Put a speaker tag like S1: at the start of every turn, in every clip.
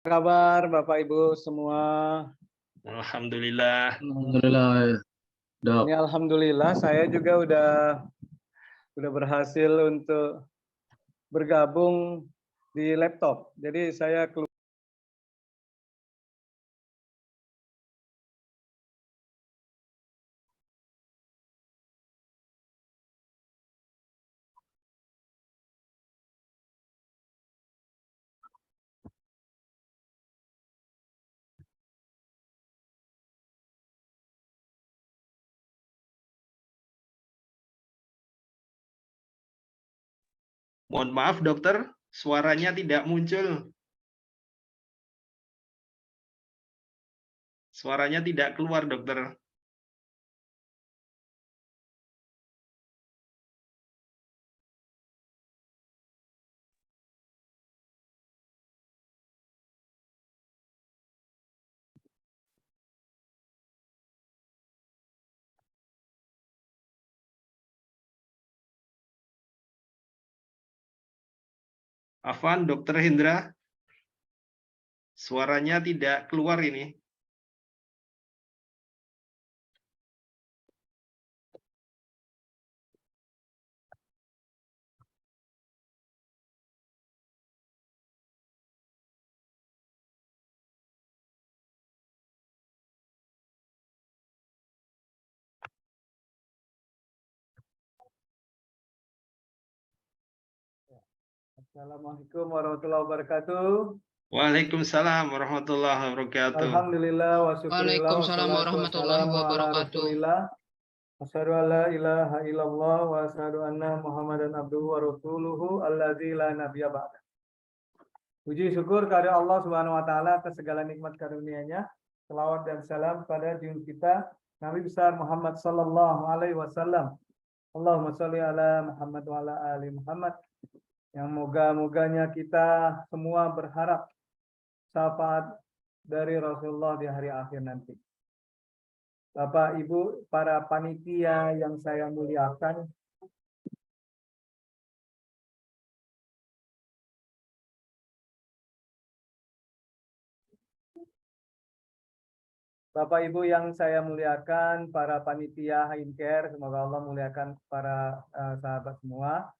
S1: Kabar Bapak Ibu semua?
S2: Alhamdulillah.
S3: Alhamdulillah, Dok.
S1: Ini alhamdulillah saya juga udah berhasil untuk bergabung di laptop. Jadi saya
S2: Mohon maaf dokter, suaranya tidak muncul. Suaranya tidak keluar dokter. Afwan, dokter Hendra, suaranya tidak keluar ini.
S1: Assalamualaikum warahmatullahi wabarakatuh.
S2: Waalaikumsalam warahmatullahi wabarakatuh.
S1: Alhamdulillah wa syukurillah
S3: Waalaikumsalam warahmatullahi wabarakatuh.
S1: Asyhadu an la ilaha illallah wa asyhadu anna Muhammadan abduhu wa rasuluhu allazi la nabiyya ba'da. Puji syukur kepada Allah Subhanahu wa taala atas segala nikmat karunia-Nya. Selawat dan salam pada junjungan kita Nabi besar Muhammad sallallahu alaihi wasallam. Allahumma sholli ala Muhammad wa ala ali Muhammad. Yang moga-moganya kita semua berharap syafaat dari Rasulullah di hari akhir nanti. Bapak, Ibu, para panitia yang saya muliakan, Bapak Ibu yang saya muliakan, para panitia Haincare, semoga Allah muliakan para sahabat semua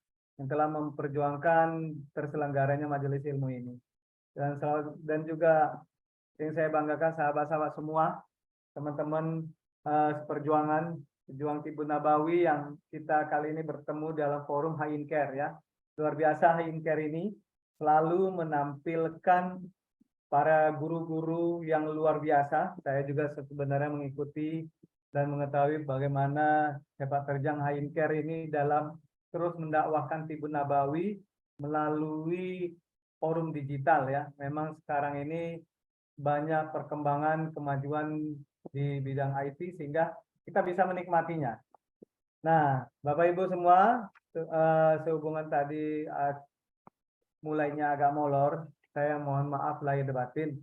S1: yang telah memperjuangkan terselenggaranya majelis ilmu ini. Dan juga yang saya banggakan sahabat-sahabat semua, teman-teman seperjuangan, pejuang Tibun Nabawi yang kita kali ini bertemu dalam forum Haincare ya. Luar biasa Haincare ini selalu menampilkan para guru-guru yang luar biasa. Saya juga sebenarnya mengikuti dan mengetahui bagaimana sepak terjang Haincare ini dalam terus mendakwahkan Tibun Nabawi melalui forum digital ya. Memang sekarang ini banyak perkembangan kemajuan di bidang IT sehingga kita bisa menikmatinya. Nah, Bapak Ibu semua, sehubungan tadi mulainya agak molor, saya mohon maaf lahir batin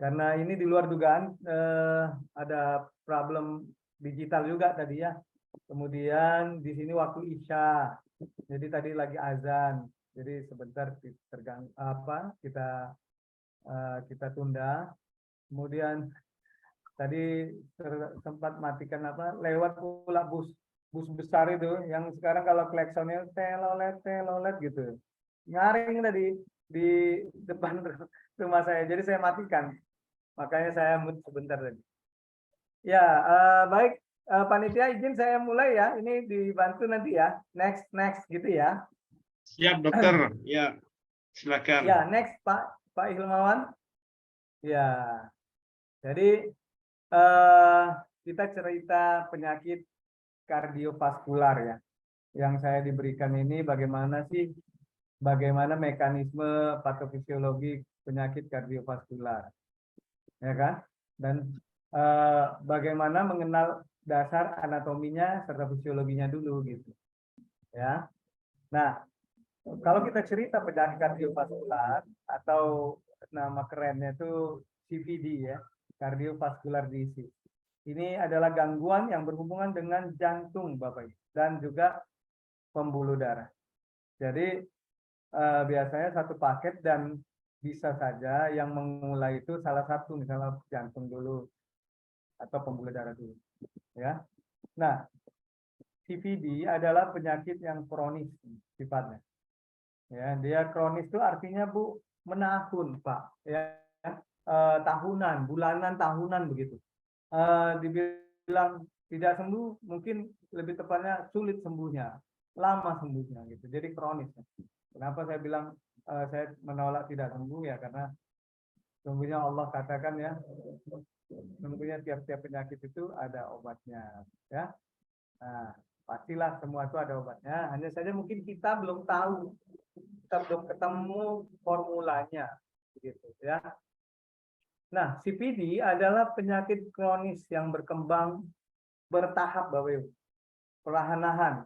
S1: karena ini di luar dugaan, ada problem digital juga tadi ya. Kemudian di sini waktu Isya, jadi tadi lagi azan, jadi sebentar kita tunda. Kemudian tadi sempat matikan lewat pula bus besar itu yang sekarang kalau klaksonnya telolet gitu, nyaring tadi di depan rumah saya, jadi saya matikan, makanya saya mute sebentar tadi. Ya, baik, panitia izin saya mulai ya, ini dibantu nanti ya, next gitu ya.
S2: Siap dokter, ya silakan.
S1: Ya, next Pak Hilmawan. Ya, jadi kita cerita penyakit kardiovaskular ya, yang saya diberikan ini bagaimana mekanisme patofisiologi penyakit kardiovaskular, ya kan? Dan bagaimana mengenal dasar anatominya serta fisiologinya dulu gitu, ya. Nah, kalau kita cerita penyakit kardiovaskular atau nama kerennya itu CVD ya, cardiovascular disease. Ini adalah gangguan yang berhubungan dengan jantung Bapak Ibu dan juga pembuluh darah. Jadi biasanya satu paket dan bisa saja yang memulai itu salah satu, misalnya jantung dulu atau pembuluh darah dulu, ya. Nah, CVD adalah penyakit yang kronis sifatnya. Ya, dia kronis itu artinya Bu menahun, Pak. Ya, tahunan, bulanan, tahunan begitu. Dibilang tidak sembuh, mungkin lebih tepatnya sulit sembuhnya, lama sembuhnya gitu. Jadi kronis. Kenapa saya bilang saya menolak tidak sembuh ya karena sesungguhnya Allah katakan ya, sesungguhnya tiap-tiap penyakit itu ada obatnya, ya. Nah, pastilah semua itu ada obatnya. Hanya saja mungkin kita belum tahu, kita belum ketemu formulanya, begitu ya. Nah, CPD adalah penyakit kronis yang berkembang bertahap, Bapak Ibu, perlahan-lahan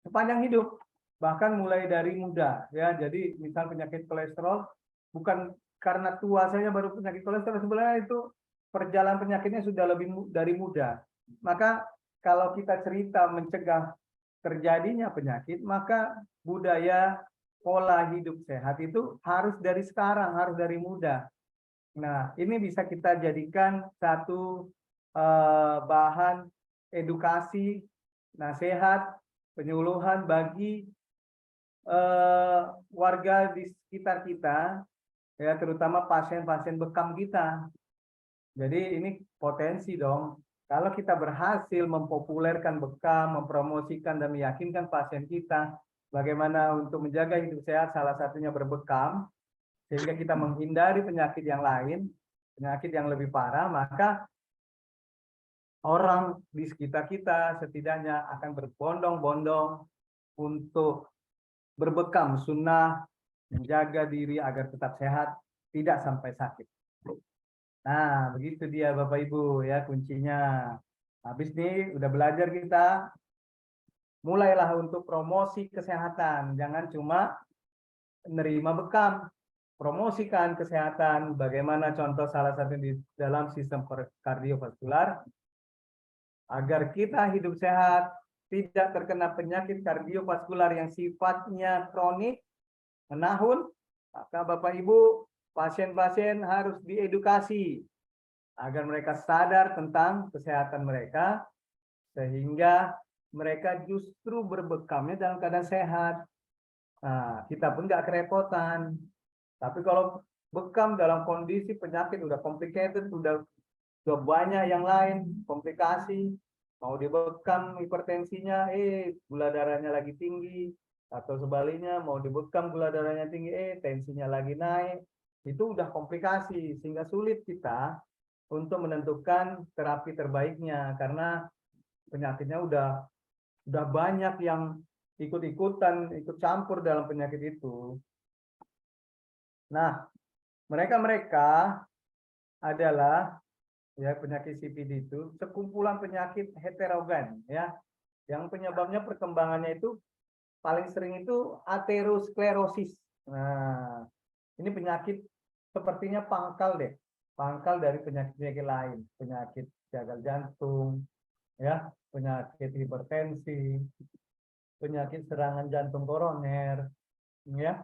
S1: sepanjang hidup, bahkan mulai dari muda, ya. Jadi, misal penyakit kolesterol, bukan karena tua saja baru penyakit kolesterol, sebenarnya itu perjalanan penyakitnya sudah lebih dari muda. Maka kalau kita cerita mencegah terjadinya penyakit, maka budaya pola hidup sehat itu harus dari sekarang, harus dari muda. Nah, ini bisa kita jadikan satu bahan edukasi, nasihat, penyuluhan bagi warga di sekitar kita, ya, terutama pasien-pasien bekam kita. Jadi ini potensi dong. Kalau kita berhasil mempopulerkan bekam, mempromosikan dan meyakinkan pasien kita bagaimana untuk menjaga hidup sehat, salah satunya berbekam, sehingga kita menghindari penyakit yang lain, penyakit yang lebih parah, maka orang di sekitar kita setidaknya akan berbondong-bondong untuk berbekam sunnah, menjaga diri agar tetap sehat, tidak sampai sakit. Nah, begitu dia Bapak Ibu ya kuncinya. Habis nih udah belajar kita, mulailah untuk promosi kesehatan. Jangan cuma menerima bekam. Promosikan kesehatan, bagaimana contoh salah satu di dalam sistem kardiovaskular, agar kita hidup sehat, tidak terkena penyakit kardiovaskular yang sifatnya kronik, menahun. Maka Bapak Ibu, pasien-pasien harus diedukasi agar mereka sadar tentang kesehatan mereka, sehingga mereka justru berbekamnya dalam keadaan sehat. Nah, kita pun nggak kerepotan. Tapi kalau bekam dalam kondisi penyakit udah complicated, udah banyak yang lain, komplikasi, mau dibekam hipertensinya, gula darahnya lagi tinggi, atau sebaliknya mau dibekam gula darahnya tinggi, tensinya lagi naik, itu udah komplikasi, sehingga sulit kita untuk menentukan terapi terbaiknya, karena penyakitnya udah banyak yang ikut-ikutan, ikut campur dalam penyakit itu. Nah, mereka adalah ya penyakit CPD itu sekumpulan penyakit heterogen ya, yang penyebabnya perkembangannya itu paling sering itu aterosklerosis. Nah, ini penyakit sepertinya pangkal deh, pangkal dari penyakit-penyakit lain, penyakit gagal jantung, ya, penyakit hipertensi, penyakit serangan jantung koroner, ya,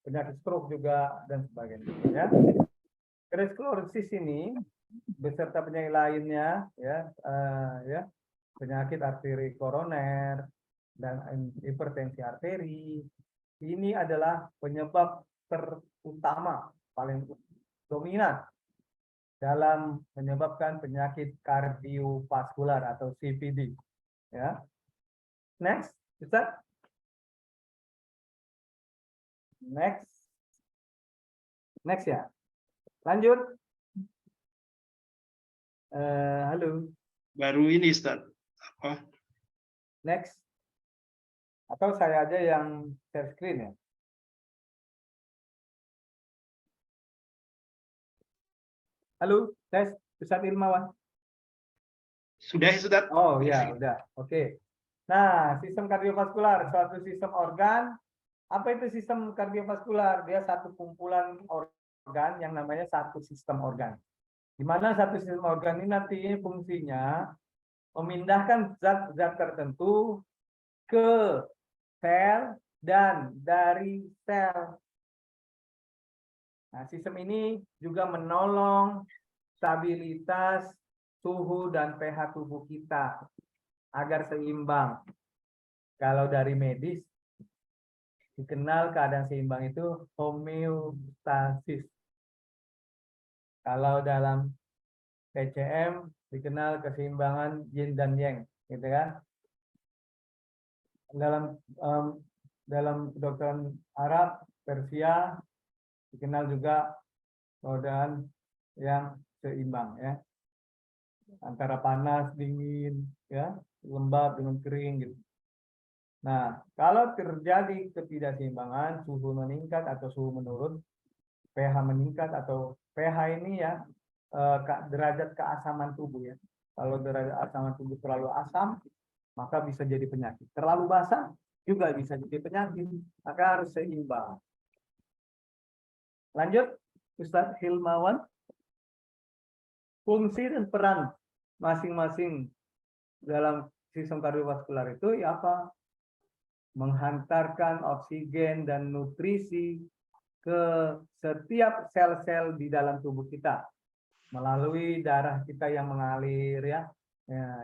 S1: penyakit stroke juga dan sebagainya. Ya, aterosklerosis ini beserta penyakit lainnya, ya, penyakit arteri koroner dan hipertensi arteri, ini adalah penyebab terutama paling dominan dalam menyebabkan penyakit kardiovaskular atau CVD. Ya, next, Ustaz. Next ya. Lanjut. Halo.
S2: Baru ini Ustaz. Apa?
S1: Next. Atau saya aja yang share screen ya. Halo, tes Ustaz Ilmawan.
S2: Sudah ya Ustaz?
S1: Oh ya, udah. Oke. Nah, sistem kardiovaskular, suatu sistem organ. Apa itu sistem kardiovaskular? Dia satu kumpulan organ yang namanya satu sistem organ. Di mana satu sistem organ ini nanti fungsinya memindahkan zat-zat tertentu ke sel, dan dari sel Nah, sistem ini juga menolong stabilitas suhu dan pH tubuh kita agar seimbang. Kalau dari medis dikenal keadaan seimbang itu homeostasis. Kalau dalam PCM dikenal keseimbangan yin dan yang, gitu kan? Dalam kedokteran Arab, Persia dikenal juga keadaan yang seimbang, ya, antara panas, dingin, ya, lembab dengan kering, gitu. Nah, kalau terjadi ketidakseimbangan, suhu meningkat atau suhu menurun, pH meningkat atau pH ini ya derajat keasaman tubuh, ya. Kalau derajat keasaman tubuh terlalu asam, maka bisa jadi penyakit. Terlalu basah juga bisa jadi penyakit. Maka harus seimbang. Lanjut, Ustadz Hilmawan. Fungsi dan peran masing-masing dalam sistem kardiovaskular itu ya apa? Menghantarkan oksigen dan nutrisi ke setiap sel-sel di dalam tubuh kita melalui darah kita yang mengalir, ya,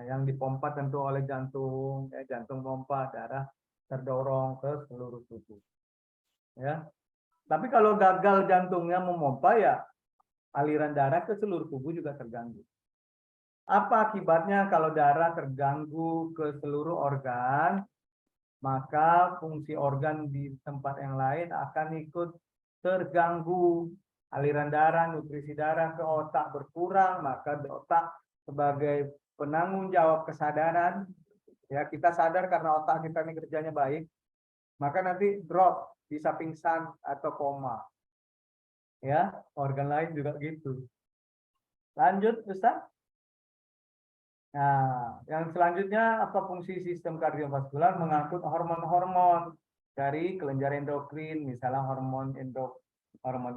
S1: yang dipompa tentu oleh jantung, ya, jantung pompa, darah terdorong ke seluruh tubuh, ya. Tapi kalau gagal jantungnya memompa, ya aliran darah ke seluruh tubuh juga terganggu. Apa akibatnya kalau darah terganggu ke seluruh organ? Maka fungsi organ di tempat yang lain akan ikut terganggu. Aliran darah, nutrisi darah ke otak berkurang, maka otak sebagai penanggung jawab kesadaran, ya, kita sadar karena otak kita ini kerjanya baik, maka nanti drop, bisa pingsan atau koma, ya. Organ lain juga gitu. Lanjut, Ustaz. Nah, yang selanjutnya apa fungsi sistem kardiovaskular? Mengangkut hormon-hormon dari kelenjar endokrin, misalnya hormon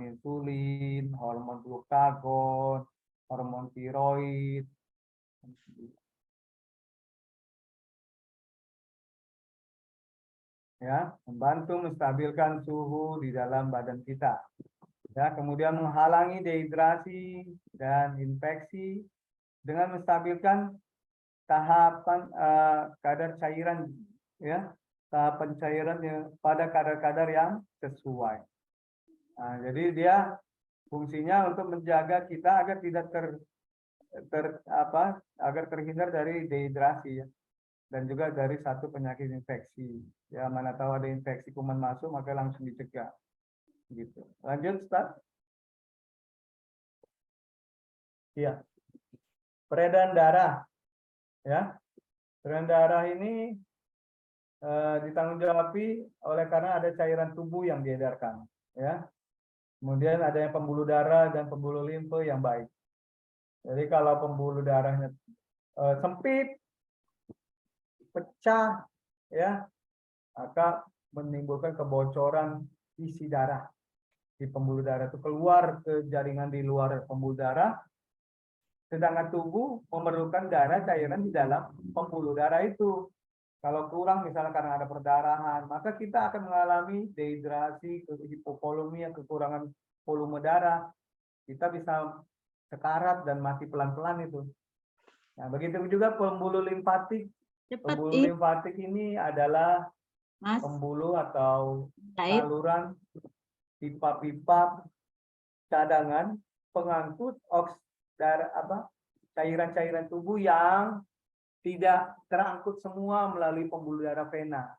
S1: insulin, hormon glukagon, hormon tiroid. Ya, membantu menstabilkan suhu di dalam badan kita. Ya, kemudian menghalangi dehidrasi dan infeksi dengan menstabilkan tahapan kadar cairan, ya, tahapan cairan yang pada kadar-kadar yang sesuai. Nah, jadi dia fungsinya untuk menjaga kita agar tidak agar terhindar dari dehidrasi, ya, dan juga dari satu penyakit infeksi. Ya, mana tahu ada infeksi kuman masuk maka langsung dicegah. Gitu. Lanjut, Ustaz. Iya. Peredaran darah, ya. Peredaran darah ini ditanggung-jawabi oleh karena ada cairan tubuh yang diedarkan, ya. Kemudian ada yang pembuluh darah dan pembuluh limfe yang baik. Jadi kalau pembuluh darahnya sempit, pecah, ya, maka menimbulkan kebocoran isi darah di pembuluh darah, itu keluar ke jaringan di luar pembuluh darah. Sedangkan tubuh memerlukan darah cairan di dalam pembuluh darah itu. Kalau kurang misalnya karena ada perdarahan, maka kita akan mengalami dehidrasi, hipovolemia, kekurangan volume darah. Kita bisa sekarat dan mati pelan-pelan itu. Nah, begitu juga pembuluh limfatik. Pembuluh limfatik ini adalah pembuluh atau saluran pipa-pipa cadangan pengangkut cairan-cairan tubuh yang tidak terangkut semua melalui pembuluh darah vena.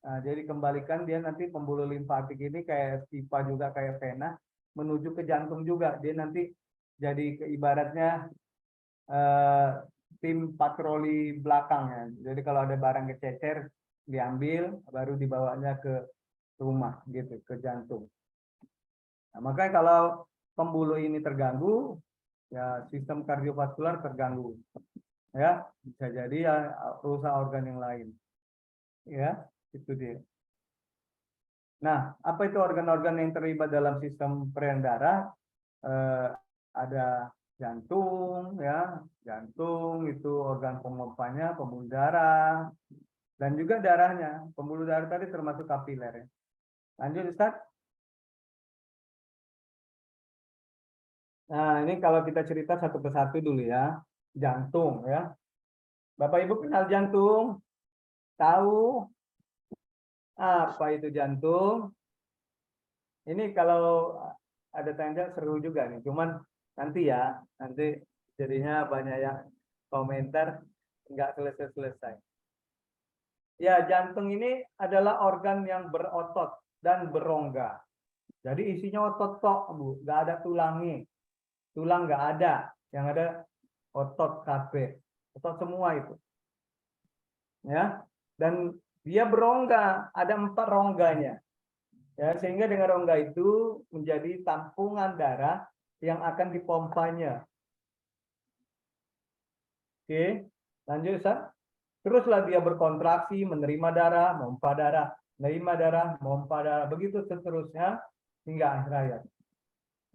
S1: Nah, jadi kembalikan dia nanti pembuluh limfatik ini kayak pipa juga kayak vena menuju ke jantung juga. Dia nanti jadi ibaratnya tim patroli belakang, ya. Jadi kalau ada barang kececer diambil baru dibawanya ke rumah gitu, ke jantung. Nah, makanya kalau pembuluh ini terganggu, ya sistem kardiovaskular terganggu. Ya, bisa jadi ya rusak organ yang lain. Ya, itu dia. Nah, apa itu organ-organ yang terlibat dalam sistem peredaran darah? Ada jantung, ya, jantung itu organ pemompanya, pembuluh darah, dan juga darahnya. Pembuluh darah tadi termasuk kapiler. Ya. Lanjut, Ustaz. Nah, ini kalau kita cerita satu persatu dulu ya. Jantung ya. Bapak Ibu kenal jantung? Tahu apa itu jantung? Ini kalau ada tanya seru juga nih. Cuman nanti ya, nanti jadinya banyak yang komentar nggak selesai-selesai. Ya, jantung ini adalah organ yang berotot dan berongga. Jadi isinya otot tok, Bu. Nggak ada tulangnya. Tulang nggak ada. Yang ada otot KB. Otot semua itu. Ya. Dan dia berongga. Ada 4 rongganya. Ya, sehingga dengan rongga itu menjadi tampungan darah yang akan dipompanya. Oke, lanjut Ustaz. Teruslah dia berkontraksi, menerima darah, memompa darah, menerima darah, memompa darah, begitu seterusnya hingga akhir hayat.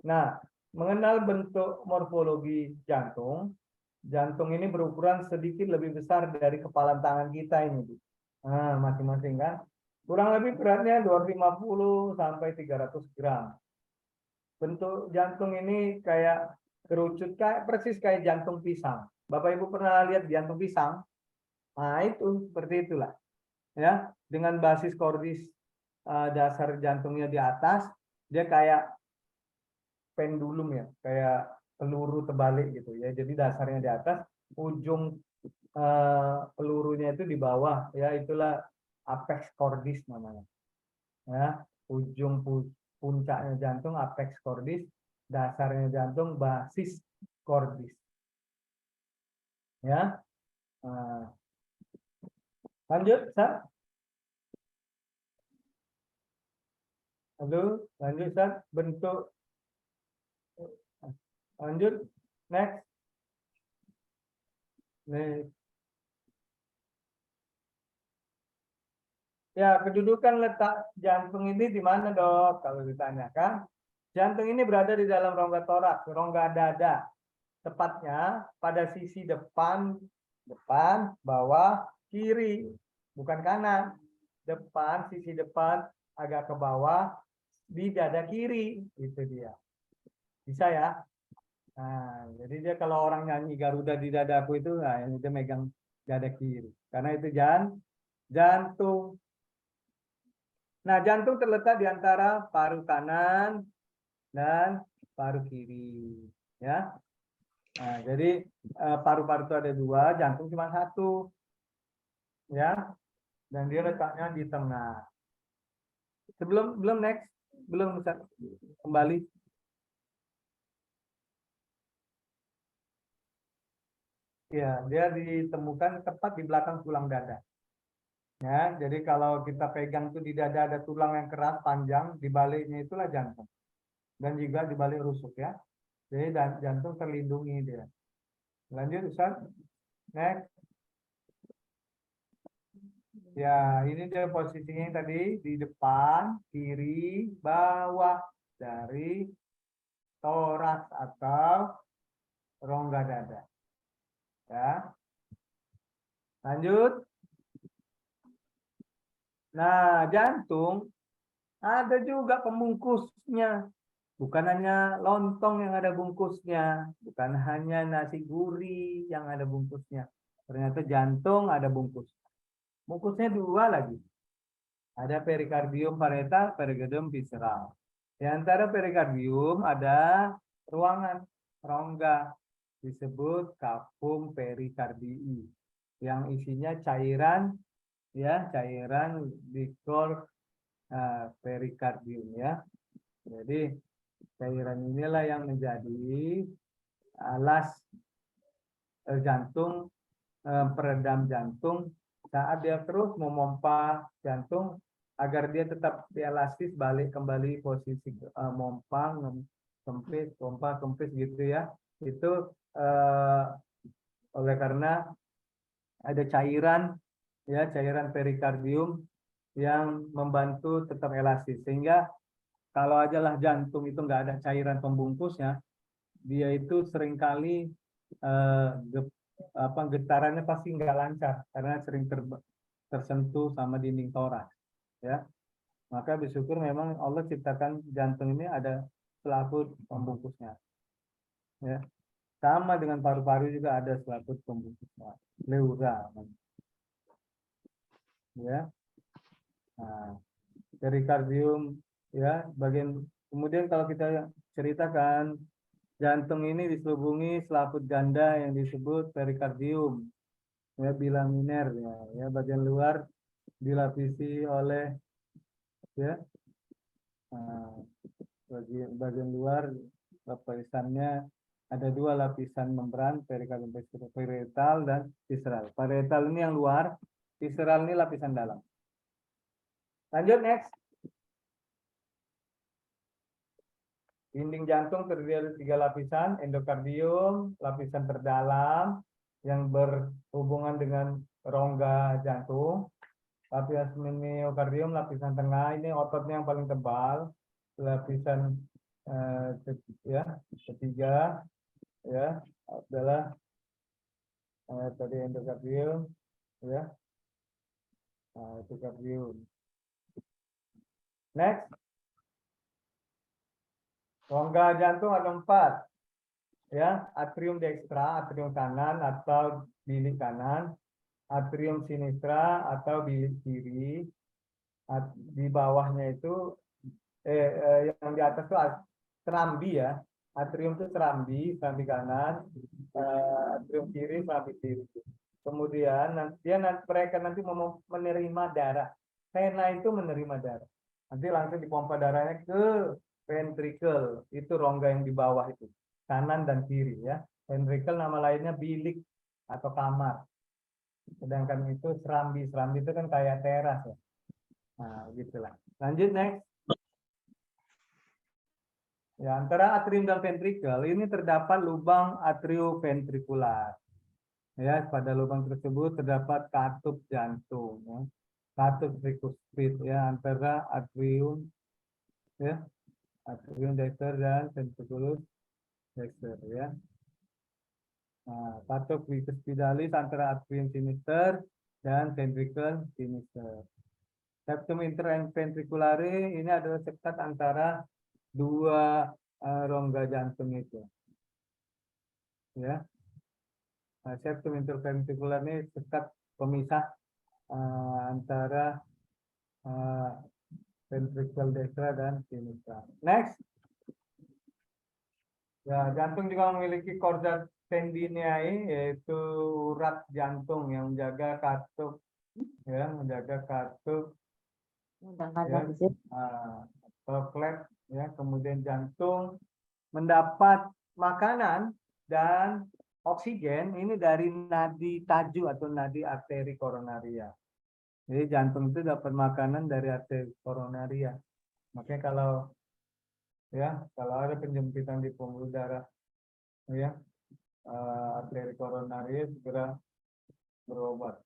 S1: Nah, mengenal bentuk morfologi jantung, jantung ini berukuran sedikit lebih besar dari kepalan tangan kita ini. Nah, masing-masing kan. Kurang lebih beratnya 250 sampai 300 gram. Bentuk jantung ini kayak kerucut, kayak persis kayak jantung pisang. Bapak Ibu pernah lihat jantung pisang? Nah, itu seperti itulah. Ya, dengan basis kordis dasar jantungnya di atas, dia kayak pendulum ya, kayak peluru terbalik gitu ya. Jadi dasarnya di atas, ujung pelurunya itu di bawah, ya itulah apex cordis namanya. Ya, ujung puncaknya jantung apex cordis, dasarnya jantung basis cordis. Ya, lanjut, Sat. Lalu, lanjut, Sat. Bentuk, lanjut, next. Next. Ya, kedudukan letak jantung ini di mana, Dok? Kalau ditanyakan, jantung ini berada di dalam rongga toraks, rongga dada. Tepatnya pada sisi depan, bawah, kiri, bukan kanan. Depan, sisi depan, agak ke bawah, di dada kiri. Itu dia. Bisa ya? Nah, jadi dia kalau orang nyanyi Garuda di dadaku itu, nah, yang dia megang dada kiri. Karena itu jantung. Nah, jantung terletak di antara paru kanan dan paru kiri. Ya. Nah, jadi paru-paru itu ada 2, jantung cuma 1. Ya. Dan dia letaknya di tengah. Belum next, belum bisa kembali. Ya, dia ditemukan tepat di belakang tulang dada. Ya, jadi kalau kita pegang tuh di dada ada tulang yang keras panjang, di baliknya itulah jantung. Dan juga di balik rusuk ya. Jadi jantung terlindungi dia. Lanjut Ustaz. Next. Ya, ini dia posisinya tadi di depan, kiri, bawah dari toraks atau rongga dada. Ya. Lanjut. Nah, jantung ada juga pembungkusnya. Bukan hanya lontong yang ada bungkusnya, bukan hanya nasi gurih yang ada bungkusnya. Ternyata jantung ada bungkus. Bungkusnya 2 lagi. Ada perikardium parietal, perikardium visceral. Di antara perikardium ada ruangan rongga disebut cavum perikardii yang isinya cairan ya, cairan di core perikardium ya. Jadi cairan inilah yang menjadi alas jantung, peredam jantung saat dia terus memompa jantung agar dia tetap elastis balik kembali posisi mompa, kempis, pompa, kempis gitu ya. Itu oleh karena ada cairan ya, cairan perikardium yang membantu tetap elastis sehingga kalau ajalah jantung itu nggak ada cairan pembungkusnya, dia itu seringkali getarannya pasti nggak lancar karena sering tersentuh sama dinding toraks. Ya, maka bersyukur memang Allah ciptakan jantung ini ada selaput pembungkusnya. Ya. Sama dengan paru-paru juga ada selaput pembungkus pleura. Ya. Nah, perikardium ya, bagian kemudian kalau kita ceritakan jantung ini diselubungi selaput ganda yang disebut perikardium ya, bilaminer ya, bagian luar dilapisi oleh ya, nah, bagian luar lapisannya ada dua lapisan membran, perikardium parietal dan visceral. Parietal ini yang luar, visceral ini lapisan dalam. Lanjut next. Dinding jantung terdiri dari 3 lapisan, endokardium, lapisan terdalam yang berhubungan dengan rongga jantung, lapisan miokardium, lapisan tengah, ini ototnya yang paling tebal, lapisan ketiga ya adalah tadi endokardium ya, endokardium. Next. Rongga jantung ada 4 ya, atrium dextra, atrium kanan atau bilik kanan, atrium sinistra atau bilik kiri. Di bawahnya itu yang di atas itu serambi ya, atrium itu serambi kanan, atrium kiri serambi kiri. Kemudian mereka nanti mau menerima darah, vena itu menerima darah, nanti langsung dipompa darahnya ke ventricle, itu rongga yang di bawah itu, kanan dan kiri ya. Ventricle nama lainnya bilik atau kamar. Sedangkan itu serambi itu kan kayak teras ya. Nah, gitulah. Lanjut next. Ya, antara atrium dan ventricle ini terdapat lubang atrioventrikular. Ya, pada lubang tersebut terdapat katup jantung ya. Katup tricuspid ya, antara atrium ya, atrium dexter dan ventriculus dexter ya. Nah, katup tricuspidalis antara atrium sinister dan ventricle sinister. Septum interventriculare ini adalah sekat antara dua rongga jantung itu. Ya. Nah, septum interventricular ini sekat pemisah antara ventricle destra dan sinistra. Next. Ya, jantung juga memiliki chorda tendiniae, yaitu urat jantung yang menjaga katup ya, ya, atau flap ya. Kemudian jantung mendapat makanan dan oksigen ini dari nadi taju atau nadi arteri koronaria. Jadi jantung itu dapat makanan dari arteri koronaria. Makanya kalau ada penjempitan di pembuluh darah ya, arteri koronaria segera berobat.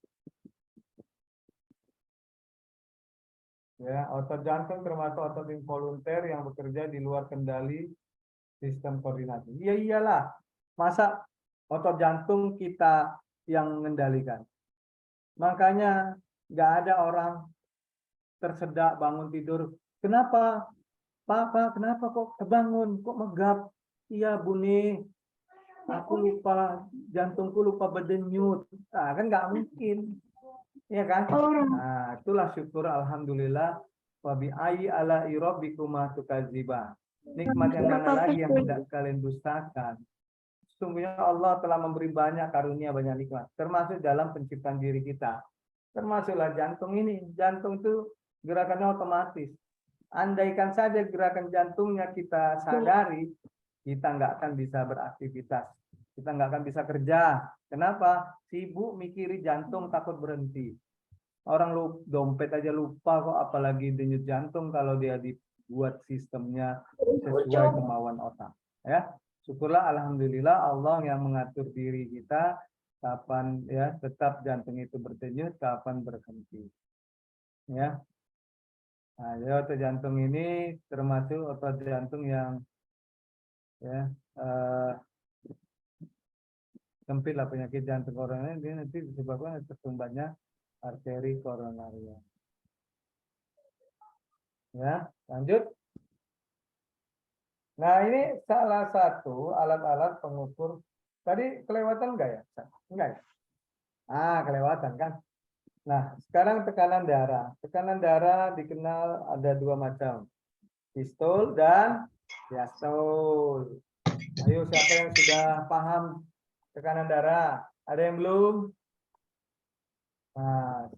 S1: Ya, otot jantung termasuk otot involunter yang bekerja di luar kendali sistem koordinasi. Iya iyalah, masa otot jantung kita yang mengendalikan. Makanya nggak ada orang tersedak bangun tidur. Kenapa? Papa, kenapa kok kebangun? Kok megap? Iya, Buni. Aku lupa, jantungku lupa berdenyut. Nah, kan nggak mungkin. Iya kan? Nah, itulah syukur alhamdulillah. Wa bi ayyi ala rabbikuma tukadziban. Nikmat yang mana lagi yang tidak kalian dustakan? Sesungguhnya Allah telah memberi banyak karunia, banyak nikmat, termasuk dalam penciptaan diri kita. Termasuklah jantung ini. Jantung itu gerakannya otomatis. Andaikan saja gerakan jantungnya kita sadari, kita nggak akan bisa beraktivitas. Kita nggak akan bisa kerja. Kenapa? Sibuk mikiri jantung takut berhenti. Orang dompet aja lupa kok, apalagi denyut jantung kalau dia dibuat sistemnya sesuai kemauan otak. Ya, syukurlah alhamdulillah Allah yang mengatur diri kita kapan ya tetap jantung itu berdenyut, kapan berhenti. Ya. Nah, ya, otot jantung ini termasuk otot jantung yang ya sempit lah, penyakit jantung koroner ini nanti disebabkan tersumbatnya arteri koronaria. Ya, lanjut. Nah, ini salah satu alat-alat pengukur. Tadi kelewatan enggak ya? Enggak ya? Kelewatan kan? Nah, sekarang tekanan darah. Tekanan darah dikenal ada dua macam. Sistol dan diastol. Ayo, siapa yang sudah paham tekanan darah? Ada yang belum? Nah,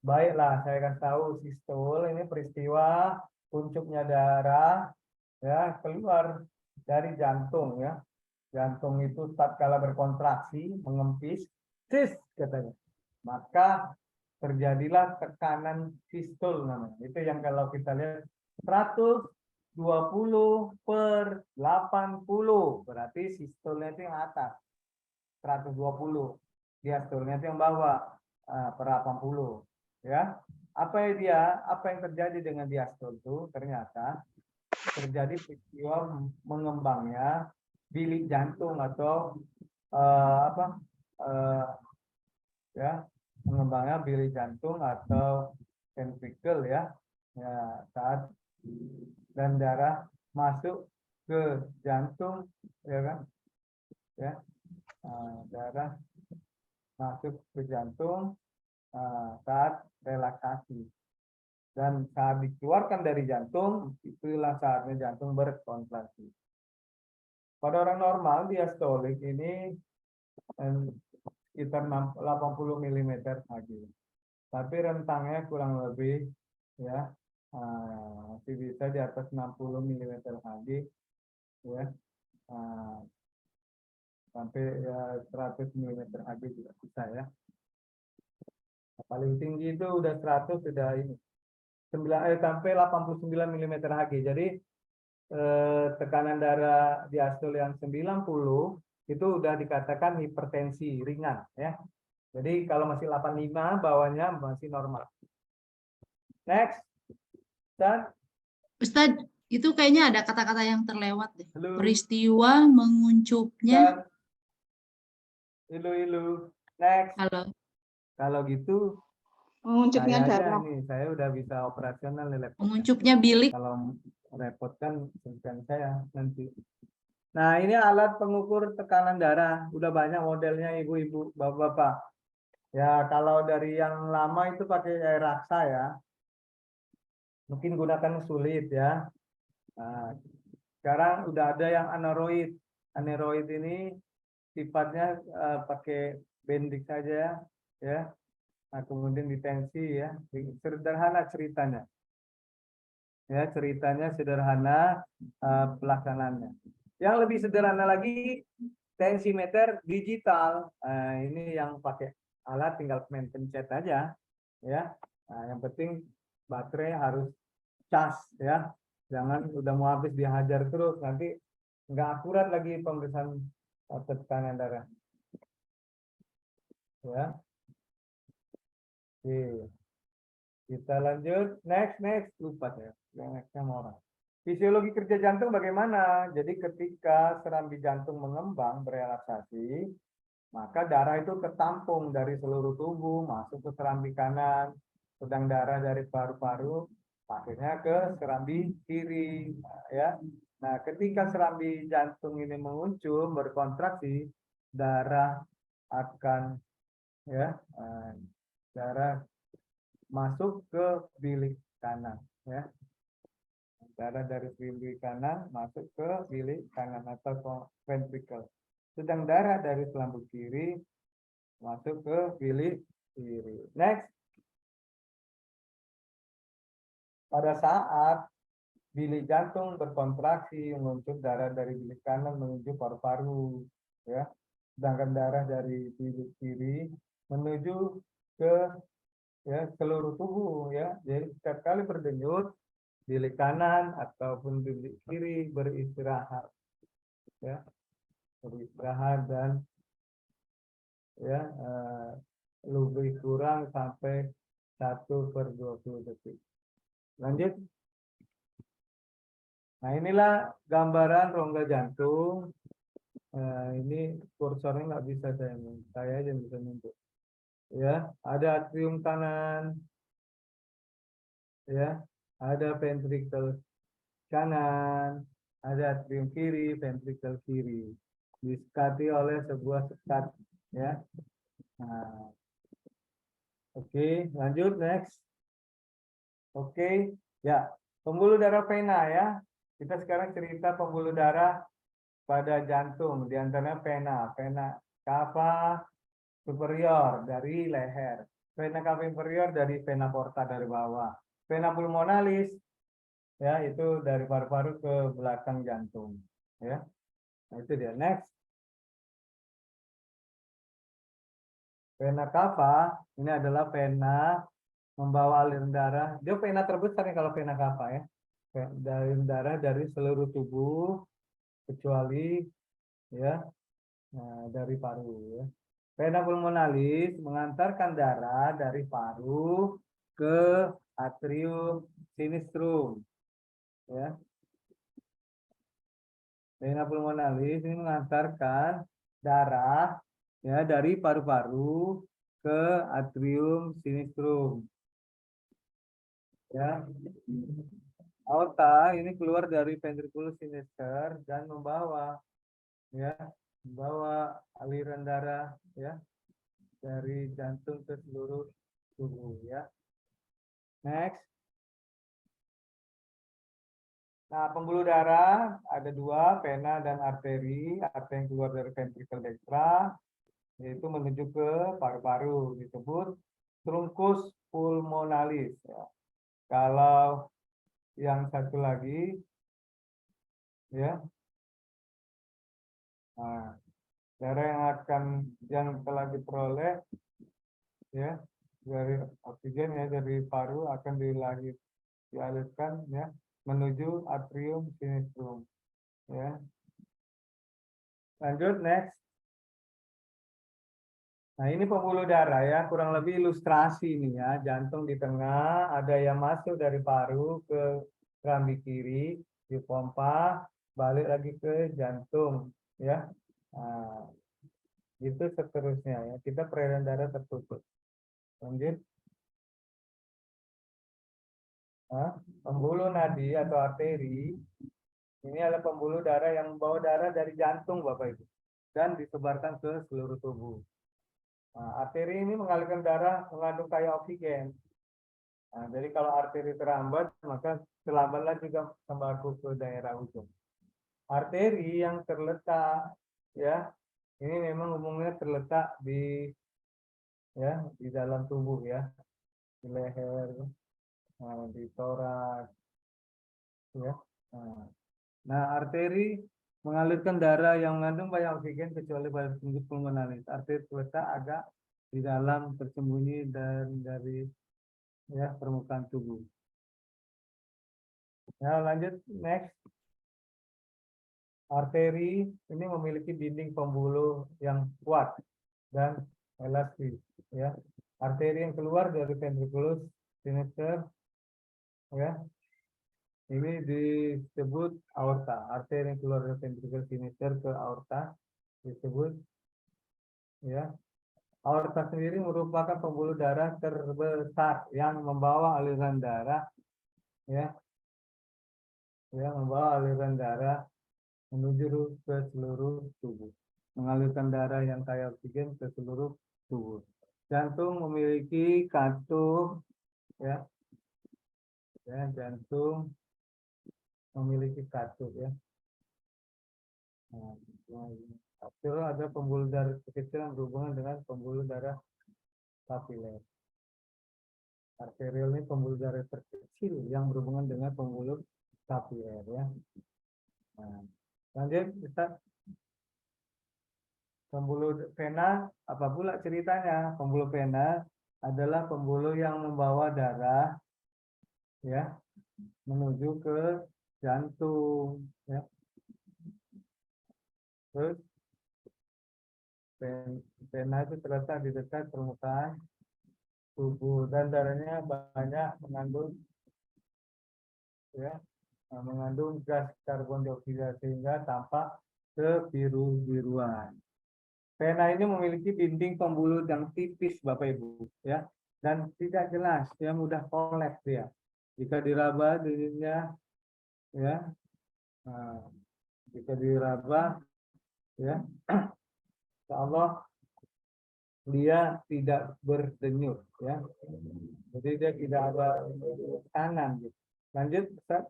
S1: baiklah, saya akan tahu sistol ini peristiwa puncuknya darah ya keluar dari jantung ya. Jantung itu tatkala berkontraksi, mengempis, sis katanya. Maka terjadilah tekanan sistol namanya. Itu yang kalau kita lihat 120/80, berarti sistolnya itu yang atas 120, diastolnya itu yang bawah per 80 ya. Apa yang terjadi dengan diastol itu ternyata terjadi peristiwa mengembangnya bilik jantung atau ya mengembangnya bilik jantung atau ventricle ya. Saat dan darah masuk ke jantung ya kan ya. Darah masuk ke jantung saat relaksasi dan saat dikeluarkan dari jantung itulah saatnya jantung berkontraksi. Pada orang normal diastolik ini sekitar 80 mm Hg. Tapi rentangnya kurang lebih ya masih bisa di atas 60 mm Hg ya. Sampai ya 100 mm Hg juga bisa ya. Paling tinggi itu udah 100 sudah ini. Sampai 89 mm Hg. Jadi tekanan darah diastol yang 90 itu udah dikatakan hipertensi ringan ya. Jadi kalau masih 85 bawahnya masih normal. Next. Dan
S4: Ustadz, itu kayaknya ada kata-kata yang terlewat deh.
S1: Halo.
S4: Peristiwa menguncupnya.
S1: Ilu. Next.
S4: Halo.
S1: Kalau gitu
S5: Menguncupnya
S1: saya aja
S5: darah.
S1: nih, saya udah bisa operasional nih laptop.
S4: Menguncupnya bilik.
S1: Kalau repot kan bukan saya nanti. Nah, ini alat pengukur tekanan darah. Udah banyak modelnya ibu-ibu, bapak-bapak. Ya, kalau dari yang lama itu pakai air raksa ya. Mungkin gunakan sulit ya. Nah, sekarang udah ada yang aneroid. Aneroid ini sifatnya pakai bendik saja ya. Nah, kemudian ditensi ya. Sederhana ceritanya. Ya, ceritanya sederhana, pelaksanaannya. Yang lebih sederhana lagi, tensimeter digital. Ini yang pakai alat tinggal main pencet aja ya. Nah, yang penting baterai harus cas ya. Jangan udah mau habis dihajar terus, nanti nggak akurat lagi pemeriksaan tekanan darah ya. Oke. Kita lanjut. Next. Lupa saya. Nextnya mau orang. Fisiologi kerja jantung bagaimana? Jadi ketika serambi jantung mengembang berelaksasi, maka darah itu tertampung dari seluruh tubuh masuk ke serambi kanan, sedang darah dari paru-paru akhirnya ke serambi kiri, ya. Nah, ketika serambi jantung ini menguncur berkontraksi, darah akan darah masuk ke bilik kanan, ya. Darah dari bilik kanan masuk ke bilik kanan atau ventricle. Sedang darah dari selambung kiri masuk ke bilik kiri. Next. Pada saat bilik jantung berkontraksi menguncur darah dari bilik kanan menuju paru-paru, ya. Sedangkan darah dari bilik kiri menuju ke seluruh tubuh, ya. Jadi setiap kali berdenyut bilik kanan ataupun bilik kiri beristirahat, ya, beristirahat dan lebih kurang sampai 1/20 detik. Lanjut. Nah, inilah gambaran rongga jantung. Ini kursornya nggak bisa saya aja yang bisa nunjuk. Ya, ada atrium kanan, ya, ada ventricle kanan, ada atrium kiri, ventrikel kiri, disekati oleh sebuah sekat, ya. Nah, oke, lanjut next. Oke, ya, pembuluh darah vena ya. Kita sekarang cerita pembuluh darah pada jantung, di antaranya vena cava superior dari leher, vena cava inferior dari vena porta dari bawah, vena pulmonalis ya itu dari paru-paru ke belakang jantung, ya. Nah, itu dia. Next, vena cava ini adalah vena membawa aliran darah. Dia vena terbesar nih kalau vena cava ya. Dari darah dari seluruh tubuh kecuali ya dari paru ya. Vena pulmonalis mengantarkan darah dari paru ke atrium sinistrum ya. Vena pulmonalis ini mengantarkan darah ya dari paru-paru ke atrium sinistrum ya. Aorta ini keluar dari ventriculus sinister dan membawa aliran darah ya dari jantung ke seluruh tubuh ya. Next. Nah, pembuluh darah ada dua, vena dan arteri. Arteri yang keluar dari ventrikel dextra yaitu menuju ke paru-paru, disebut truncus pulmonalis ya. Kalau yang satu lagi ya, nah, darah yang telah diperoleh ya dari oksigen ya dari paru akan dialirkan ya menuju atrium sinistrum ya. Lanjut next. Nah, ini pembuluh darah ya, kurang lebih ilustrasi nih ya. Jantung di tengah, ada yang masuk dari paru ke keramik kiri, dipompa, balik lagi ke jantung ya. Nah, itu seterusnya ya. Kita peredaran darah tertutup. Lanjut. Nah, pembuluh nadi atau arteri ini adalah pembuluh darah yang membawa darah dari jantung Bapak Ibu dan disebarkan ke seluruh tubuh. Nah, arteri ini mengalirkan darah mengandung kaya oksigen. Nah, jadi kalau arteri terhambat, maka terlambatlah juga sembako ke daerah ujung. Arteri yang terletak, ya, ini memang umumnya terletak di dalam tubuh ya, di leher, di toraks, ya. Nah, arteri mengalirkan darah yang mengandung banyak oksigen kecuali pada truncus pulmonalis. Arteri terletak agak di dalam tersembunyi dan dari ya permukaan tubuh. Nah, lanjut next. Arteri ini memiliki dinding pembuluh yang kuat dan elastis ya. Arteri yang keluar dari ventriculus sinister ya. Ini disebut aorta. Arteri yang keluar dari ventriculus sinister ke aorta disebut ya. Aorta sendiri merupakan pembuluh darah terbesar yang membawa aliran darah ya. Ya, membawa aliran darah menuju ke seluruh tubuh. Mengalirkan darah yang kaya oksigen ke seluruh tubuh. Jantung memiliki katup ya. Ya, jantung memiliki katup ya. Nah, terus ada pembuluh darah kecil yang berhubungan dengan pembuluh darah kapiler. Arterial ini pembuluh darah terkecil yang berhubungan dengan pembuluh kapiler ya. Nah, lanjut kita pembuluh vena apa pula ceritanya? Pembuluh vena adalah pembuluh yang membawa darah ya menuju ke jantung ya. Terus vena itu terletak di dekat permukaan tubuh dan darahnya banyak mengandung gas karbon dioksida sehingga tampak kebiru-biruan. Vena ini memiliki dinding pembuluh yang tipis Bapak Ibu ya dan tidak jelas ya, mudah kolaps ya. Jika diraba dindingnya ya Jika diraba, ya, insya Allah dia tidak berdenyut, ya. Jadi dia tidak ada tekanan, gitu. Lanjut, Ustaz.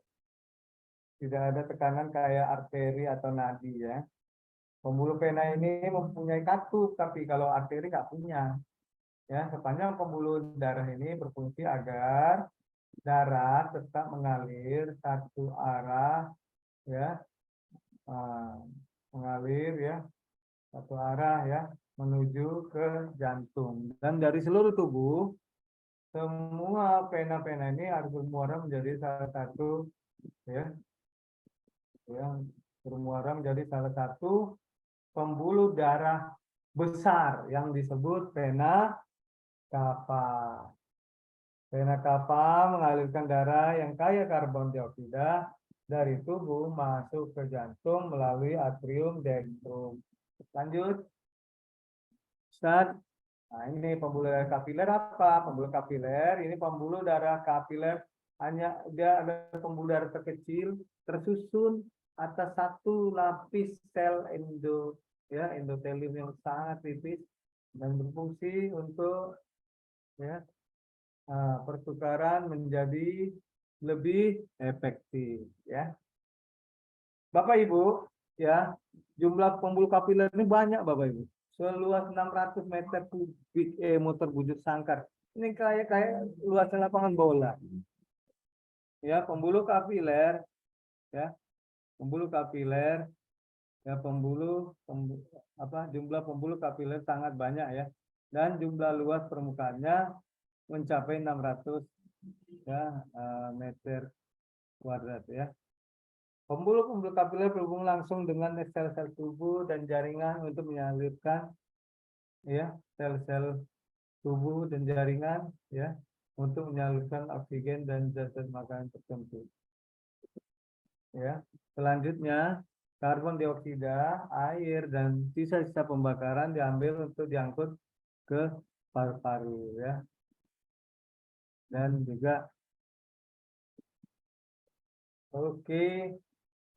S1: Tidak ada tekanan kayak arteri atau nadi, ya. Pembuluh vena ini mempunyai katup, tapi kalau arteri nggak punya. Ya, sepanjang pembuluh darah ini berfungsi agar darah tetap mengalir satu arah, ya, mengalir, ya, satu arah, ya, menuju ke jantung. Dan dari seluruh tubuh, semua vena-vena ini harus bermuara menjadi salah satu, ya, yang bermuara menjadi salah satu pembuluh darah besar yang disebut vena cava. Vena cava mengalirkan darah yang kaya karbon dioksida dari tubuh masuk ke jantung melalui atrium dentrum. Lanjut, Ustaz. Nah, ini pembuluh darah kapiler apa? Pembuluh kapiler ini pembuluh darah kapiler, hanya dia ada pembuluh darah terkecil tersusun atas satu lapis sel endotelium yang sangat tipis dan berfungsi untuk, ya, pertukaran menjadi lebih efektif, ya. Bapak Ibu, ya, jumlah pembuluh kapiler ini banyak, Bapak Ibu. Seluas 600 meter kubik meter bujur sangkar. Ini kayak luasnya lapangan bola. Ya, pembuluh kapiler, ya, pembuluh kapiler, ya, jumlah pembuluh kapiler sangat banyak, ya, dan jumlah luas permukaannya mencapai 600, ya, meter kuadrat, ya. Pembuluh-pembuluh kapiler berhubung langsung dengan sel-sel tubuh dan jaringan untuk menyalurkan, ya, sel-sel tubuh dan jaringan, ya, untuk menyalurkan oksigen dan zat-zat makanan tertentu. Ya, selanjutnya karbon dioksida, air, dan sisa-sisa pembakaran diambil untuk diangkut ke paru-paru, ya. Dan juga, oke,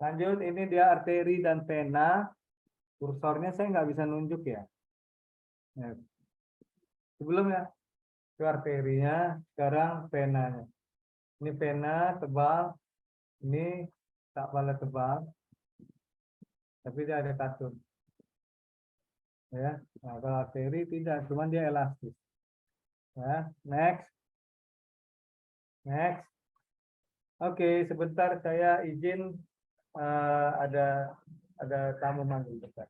S1: lanjut, ini dia arteri dan vena. Kursornya saya nggak bisa nunjuk, ya. Ya. Sebelumnya itu arterinya, sekarang venanya. Ini vena tebal, ini tak pala tebal, tapi dia ada katup. Ya, nah, kalau arteri tidak, cuma dia elastis. Ya, next. Oke, sebentar saya izin, ada tamu manggil, bentar.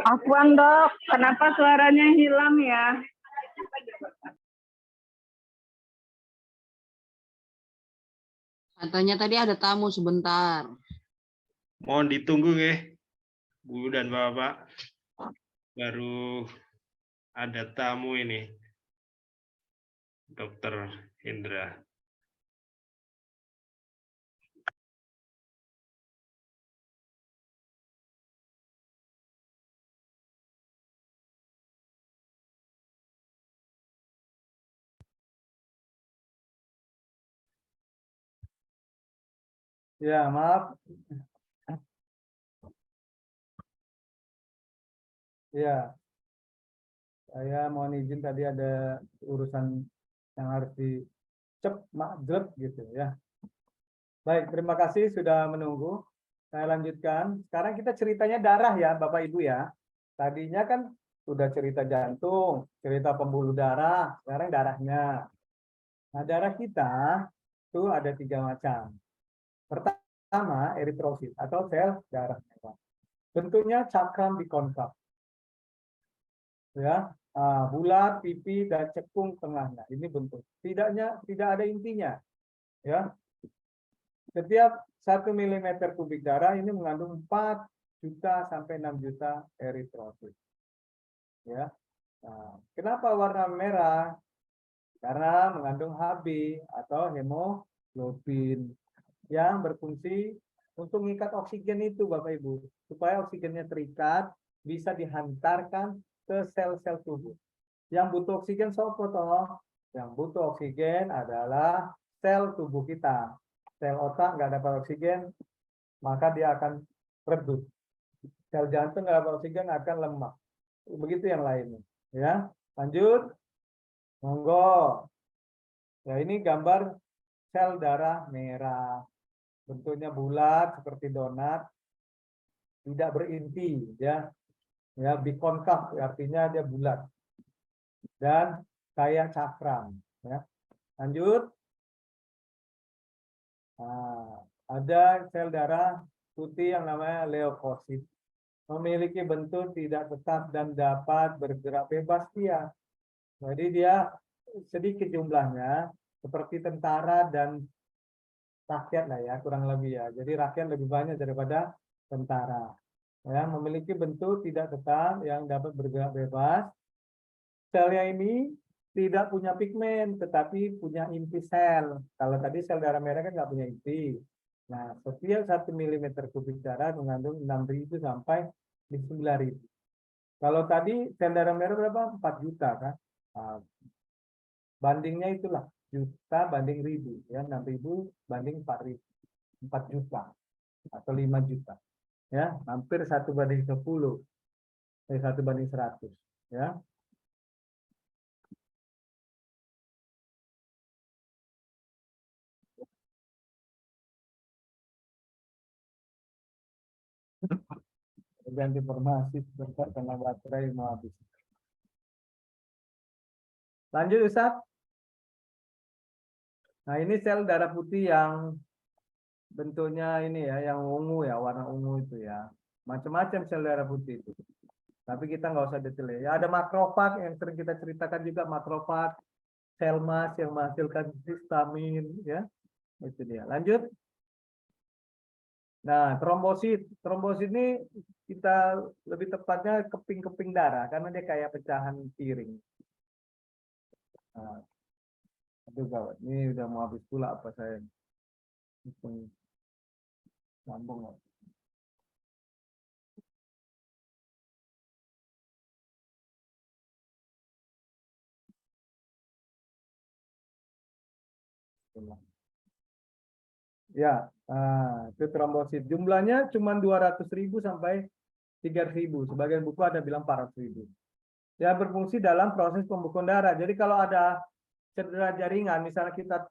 S5: Afwan dok, kenapa suaranya hilang ya?
S3: Katanya tadi ada tamu sebentar.
S2: Mohon ditunggu ya, Bu dan Bapak. Baru ada tamu ini, Dokter Hendra.
S1: Ya, maaf. Ya, saya mohon izin, tadi ada urusan yang harus makjub gitu, ya. Baik, terima kasih sudah menunggu. Saya lanjutkan. Sekarang kita ceritanya darah, ya, Bapak Ibu, ya. Tadinya kan sudah cerita jantung, cerita pembuluh darah, sekarang darahnya. Nah, darah kita itu ada 3 macam. Pertama, eritrosit atau sel darah merah. Bentuknya cakram bikonkav. Ya, bulat, pipi, dan cekung tengahnya. Ini bentuk. Tidak ada intinya. Ya. Setiap 1 mm kubik darah ini mengandung 4 juta sampai 6 juta eritrosit. Ya. Nah, kenapa warna merah? Karena mengandung Hb atau hemoglobin yang berfungsi untuk mengikat oksigen itu Bapak Ibu, supaya oksigennya terikat bisa dihantarkan ke sel-sel tubuh. Yang butuh oksigen sopo toh? Yang butuh oksigen adalah sel tubuh kita. Sel otak nggak dapat oksigen, maka dia akan redup. Sel jantung nggak dapat oksigen akan lemah. Begitu yang lainnya. Ya, lanjut. Monggo. Ya, ini gambar sel darah merah. Bentuknya bulat seperti donat, tidak berinti, ya. Ya, bikonkav artinya dia bulat. Dan kayak cakram, ya. Lanjut. Nah, ada sel darah putih yang namanya leukosit. Memiliki bentuk tidak tetap dan dapat bergerak bebas dia. Jadi dia sedikit jumlahnya, seperti tentara dan rakyat lah ya, kurang lebih ya. Jadi rakyat lebih banyak daripada tentara. Ya, memiliki bentuk tidak tetap yang dapat bergerak bebas. Selnya ini tidak punya pigmen, tetapi punya inti sel. Kalau tadi sel darah merah kan nggak punya inti. Nah, setiap 1 mm kubik darah mengandung 6.000 sampai 9.000. Kalau tadi sel darah merah berapa? 4 juta kan? Nah, bandingnya itulah juta banding ribu, ya 6.000 banding 4.000, 4 juta atau 5 juta, ya hampir 1/10, 1/100, ya. Ganti informasi sebentar karena baterai mau habis. Lanjut Ustaz. Nah ini sel darah putih yang bentuknya ini ya, yang ungu ya, warna ungu itu ya. Macam-macam sel darah putih itu. Tapi kita nggak usah detail ya. Ada makrofag yang sering kita ceritakan juga, makrofag, sel mas yang menghasilkan histamin ya. Itu dia. Lanjut. Nah, trombosit. Trombosit ini kita lebih tepatnya keping-keping darah karena dia kayak pecahan piring. Nah, aduh gawat, ini udah mau habis pula apa saya hitung lambung. Ya, itu trombosit. Jumlahnya cuma 200.000 sampai 3.000. Sebagian buku ada bilang 400.000. Ya, berfungsi dalam proses pembekuan darah. Jadi kalau ada cedera jaringan, misalnya kita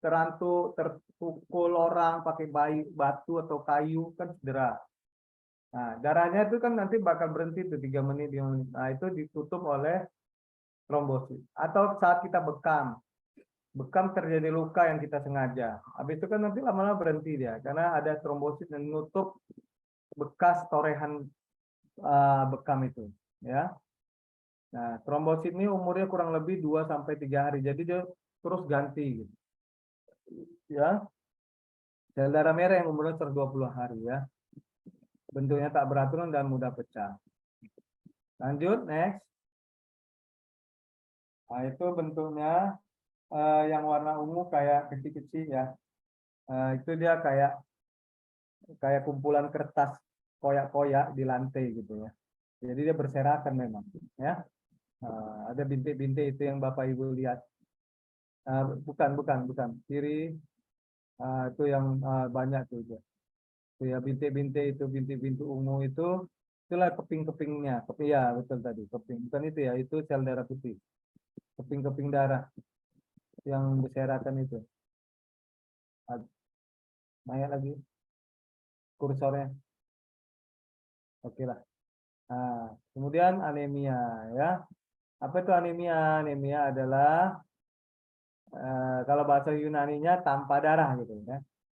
S1: terantuk, terpukul orang pakai batu atau kayu, kan cedera. Nah, darahnya itu kan nanti bakal berhenti tuh 3 menit, 5 menit. Nah, itu ditutup oleh trombosit. Atau saat kita bekam terjadi luka yang kita sengaja. Habis itu kan nanti lama-lama berhenti dia, karena ada trombosit yang menutup bekas torehan bekam itu, ya. Nah, trombosit ini umurnya kurang lebih 2 sampai 3 hari. Jadi dia terus ganti gitu. Ya. Sel darah merah yang umurnya 120 hari ya. Bentuknya tak beraturan dan mudah pecah. Lanjut, next. Nah, itu bentuknya yang warna ungu kayak kecil-kecil ya. Itu dia kayak kumpulan kertas koyak-koyak di lantai gitu ya. Jadi dia berserakan memang ya. Ada bintik-bintik itu yang Bapak Ibu lihat. Bukan. Kiri itu yang banyak tuh. Itu ya bintik-bintik itu, bintik-bintik ungu itu, itulah keping-kepingnya. Ya betul tadi, keping. Bukan itu ya, itu sel darah putih. Keping-keping darah yang berserakan itu. Banyak lagi kursornya. Oke lah. Nah, kemudian anemia ya. Apa itu anemia? Anemia adalah kalau bahasa Yunaninya tanpa darah gitu ya.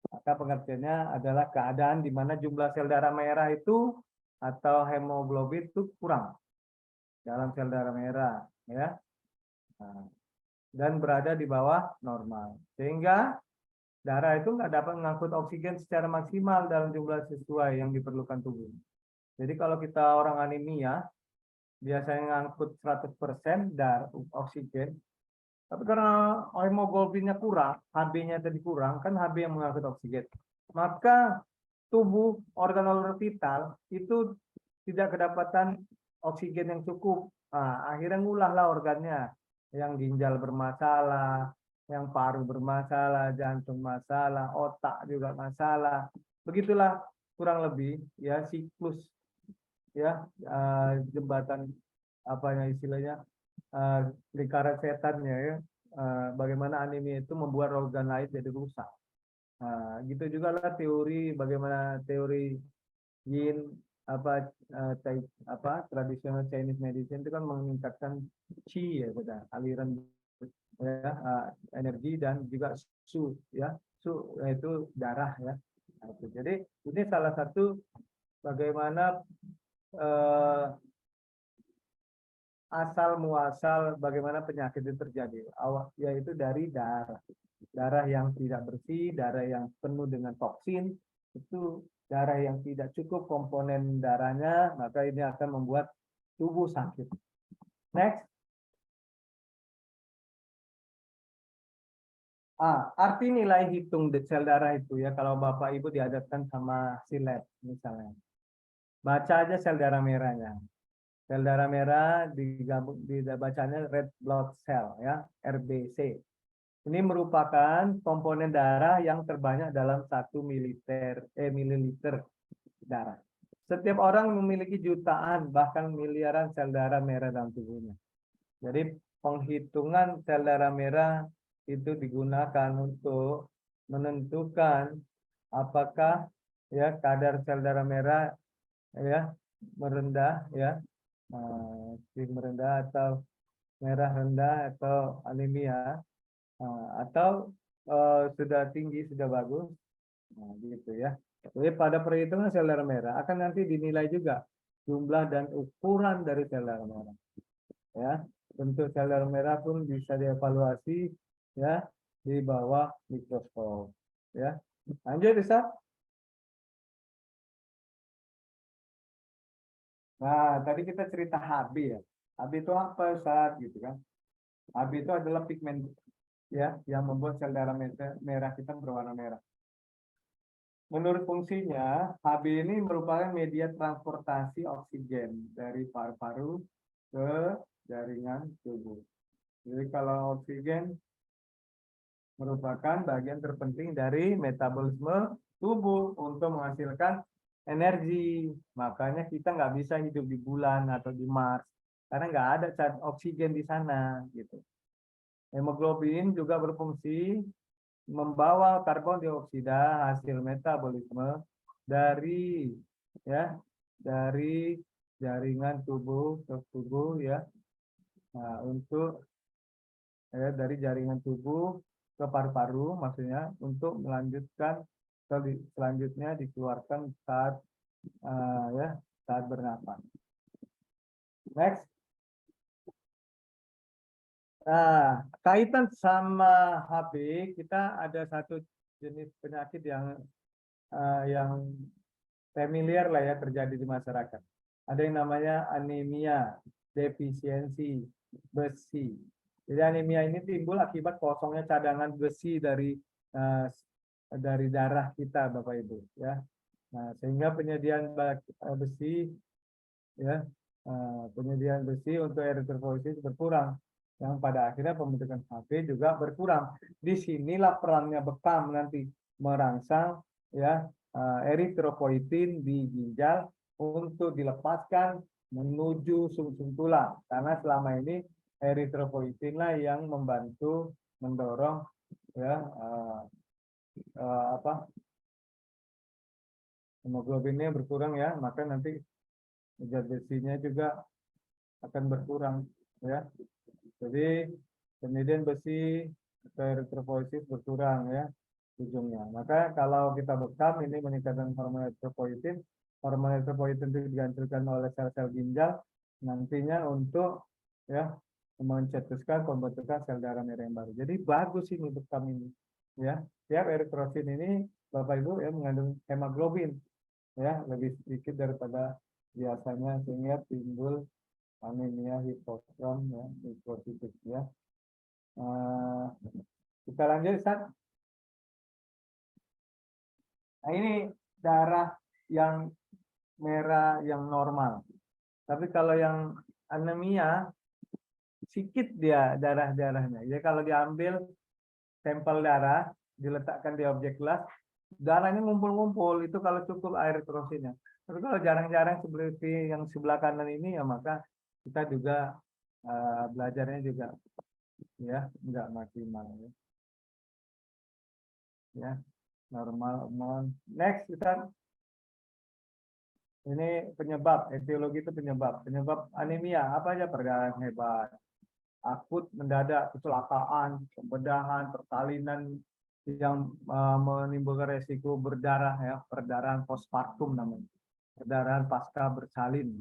S1: Maka pengertiannya adalah keadaan di mana jumlah sel darah merah itu atau hemoglobin itu kurang dalam sel darah merah ya. Nah, dan berada di bawah normal. Sehingga darah itu nggak dapat mengangkut oksigen secara maksimal dalam jumlah sesuai yang diperlukan tubuh. Jadi kalau kita orang anemia, biasanya ngangkut 100% oksigen, tapi karena hemoglobinnya kurang, HB-nya tadi kurang, kan HB yang mengangkut oksigen. Maka tubuh, organ-organ vital itu tidak kedapatan oksigen yang cukup. Nah, akhirnya ngulahlah organnya. Yang ginjal bermasalah, yang paru bermasalah, jantung masalah, otak juga masalah. Begitulah kurang lebih ya siklus ya jembatan apanya istilahnya lingkaran setannya ya. Bagaimana anemia itu membuat organ lain jadi rusak. Gitu juga lah teori bagaimana teori yin tradisional Chinese medicine itu kan meningkatkan qi ya aliran ya energi dan juga su ya su yaitu darah ya. Jadi ini salah satu bagaimana asal muasal bagaimana penyakit itu terjadi yaitu dari darah yang tidak bersih, darah yang penuh dengan toksin, itu darah yang tidak cukup komponen darahnya, maka ini akan membuat tubuh sakit. Next. Arti nilai hitung sel darah itu ya, kalau Bapak Ibu dihadapkan sama si lab misalnya. Baca aja sel darah merahnya. Sel darah merah digabung bacanya red blood cell ya, RBC. Ini merupakan komponen darah yang terbanyak dalam 1 mililiter darah. Setiap orang memiliki jutaan bahkan miliaran sel darah merah dalam tubuhnya. Jadi penghitungan sel darah merah itu digunakan untuk menentukan apakah ya kadar sel darah merah ya merendah ya merendah atau merah rendah atau anemia atau sudah tinggi sudah bagus gitu ya. Jadi pada perhitungan sel darah merah akan nanti dinilai juga jumlah dan ukuran dari sel darah merah ya. Bentuk sel darah merah pun bisa dievaluasi ya di bawah mikroskop ya. Lanjut Ustaz. Nah, tadi kita cerita HB ya. HB itu apa Ustaz gitu kan? HB itu adalah pigmen ya yang membuat sel darah merah kita berwarna merah. Menurut fungsinya, HB ini merupakan media transportasi oksigen dari paru-paru ke jaringan tubuh. Jadi kalau oksigen merupakan bagian terpenting dari metabolisme tubuh untuk menghasilkan energi. Makanya kita nggak bisa hidup di bulan atau di Mars karena nggak ada oksigen di sana gitu. Hemoglobin juga berfungsi membawa karbon dioksida hasil metabolisme dari jaringan tubuh ke tubuh ya. Nah, untuk dari jaringan tubuh ke paru-paru maksudnya untuk melanjutkan selanjutnya dikeluarkan saat saat bernapas. Next. Nah, kaitan sama HB kita ada satu jenis penyakit yang familiar lah ya terjadi di masyarakat. Ada yang namanya anemia defisiensi besi. Jadi anemia ini timbul akibat kosongnya cadangan besi dari darah kita Bapak Ibu ya. Nah, sehingga penyediaan besi ya penyediaan besi untuk eritropoiesis berkurang yang pada akhirnya pembentukan HB juga berkurang. Disinilah perannya bekam nanti merangsang ya eritropoietin di ginjal untuk dilepaskan menuju sumsum tulang karena selama ini eritropoietin lah yang membantu mendorong ya hemoglobinnya berkurang ya, maka nanti zat besinya juga akan berkurang ya. Jadi penyediaan besi ke eritropoiesis berkurang ya ujungnya. Maka kalau kita bekam ini meningkatkan hormon eritropoietin itu dihasilkan oleh sel-sel ginjal nantinya untuk ya mencetuskan pembentukan sel darah merah yang baru. Jadi bagus ini bekam ini. Ya, setiap eritrosit ini Bapak Ibu ya mengandung hemoglobin ya lebih sedikit daripada biasanya sehingga timbul anemia hipokrom ya hipotitik ya. Kita lanjut Ustaz. Nah ini darah yang merah yang normal. Tapi kalau yang anemia sedikit dia darahnya. Jadi kalau diambil sampel darah diletakkan di objek gelas, darahnya ngumpul-ngumpul itu kalau cukup eritrositnya. Tapi kalau jarang-jarang seperti yang sebelah kanan ini ya maka kita juga belajarnya juga ya nggak maksimal ya. Ya normal. Next kita ini penyebab etiologi itu penyebab anemia apa aja perdarahan hebat, akut mendadak kecelakaan, pembedahan, persalinan yang menimbulkan resiko berdarah ya perdarahan postpartum namanya perdarahan pasca bersalin.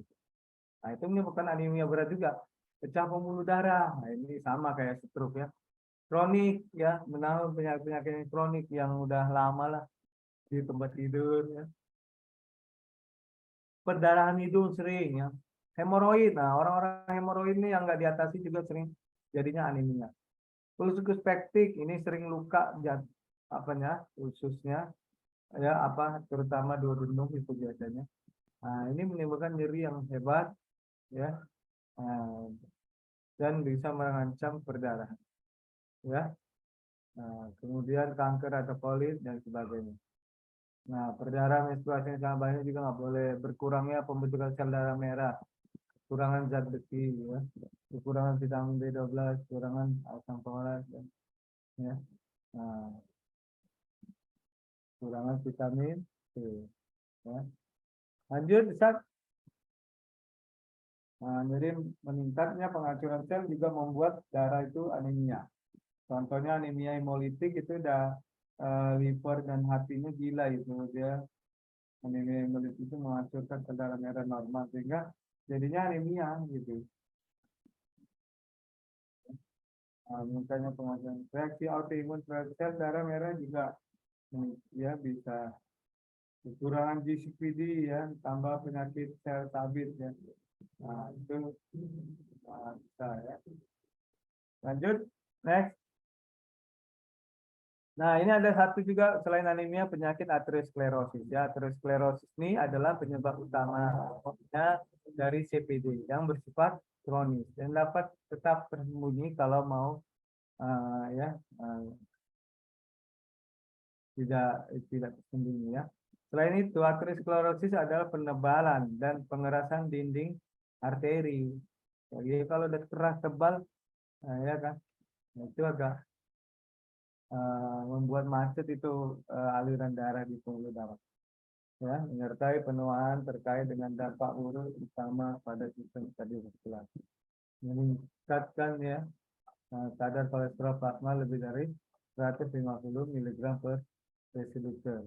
S1: Nah itu menyebabkan anemia berat juga, pecah pembuluh darah. Nah ini sama kayak stroke ya. Kronik ya, menanggung penyakit kronik yang udah lama lah di tempat tidur ya. Perdarahan hidung sering ya. Hemoroid, nah orang-orang hemoroid ini yang nggak diatasi juga sering jadinya anemia. Ulkus pektik ini sering luka apanya ususnya ya apa terutama duodenum itu biasanya. Nah ini menimbulkan nyeri yang hebat ya dan bisa mengancam perdarahan ya. Nah, kemudian kanker atau kolit dan sebagainya. Nah, perdarahan menstruasi yang sangat banyak juga nggak boleh, berkurangnya pembentukan sel darah merah, kekurangan zat besi, ya, kekurangan vitamin B12, kekurangan asam folat, ya. Nah, kekurangan vitamin C, ya. Lanjut, Ustaz. Nah, jadi meningkatnya penghancuran sel juga membuat darah itu anemia. Contohnya anemia hemolitik itu udah liver dan hatinya gila itu dia. Anemia hemolitik itu menghancurkan sel darah merah normal sehingga jadinya anemia gitu. Misalnya penghancurkan reaksi autoimun terhadap sel darah merah juga ya bisa kekurangan GCPD ya tambah penyakit sel tabit ya. Nah itu bisa ya. Lanjut next. Nah, ini ada satu juga selain anemia penyakit aterosklerosis. Ya, aterosklerosis ini adalah penyebab utamanya dari CPD yang bersifat kronis dan dapat tetap tersembunyi kalau mau tidak tersembunyi ya. Selain itu, aterosklerosis adalah penebalan dan pengerasan dinding arteri. Jadi kalau udah keras tebal, ya kan, itu agak membuat macet itu aliran darah di pembuluh darah ya menyertai penuaan terkait dengan dampak buruk utama pada sistem kardiovaskular meningkatkan ya kadar kolesterol plasma lebih dari 150 mg per desiliter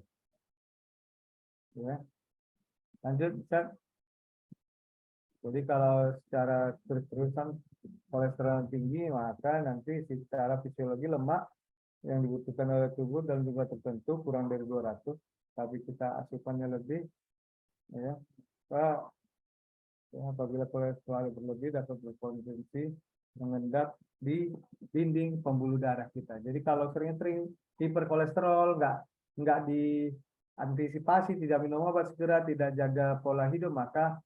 S1: ya. Lanjut Ustaz. Jadi kalau secara terus-terusan kolesterol tinggi maka nanti secara fisiologi lemak yang dibutuhkan oleh tubuh dalam jumlah tertentu kurang dari 200 tapi kita asupannya lebih ya, apabila kolesterol berlebih dapat berkontribusi mengendap di dinding pembuluh darah kita. Jadi kalau sering-sering hiperkolesterol nggak diantisipasi, tidak minum obat segera, tidak jaga pola hidup maka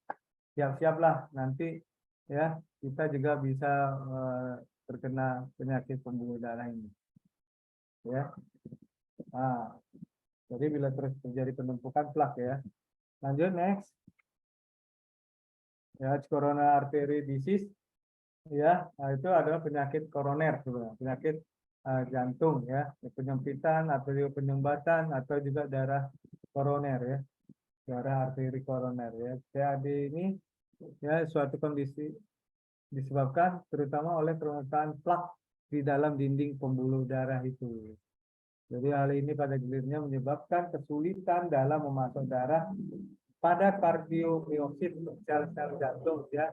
S1: siap-siaplah nanti ya kita juga bisa terkena penyakit pembuluh darah ini. Ya, nah, jadi bila terus terjadi penumpukan plak ya. Lanjut next. Ya, coronary artery disease. Ya, nah, itu adalah penyakit koroner sebenarnya, penyakit jantung ya, penyempitan atau penyumbatan atau juga darah koroner ya, darah arteri koroner ya. CAD ini ya suatu kondisi disebabkan terutama oleh permukaan plak di dalam dinding pembuluh darah itu. Jadi hal ini pada gilirnya menyebabkan kesulitan dalam memasok darah pada kardiomiosit sel-sel jantung ya.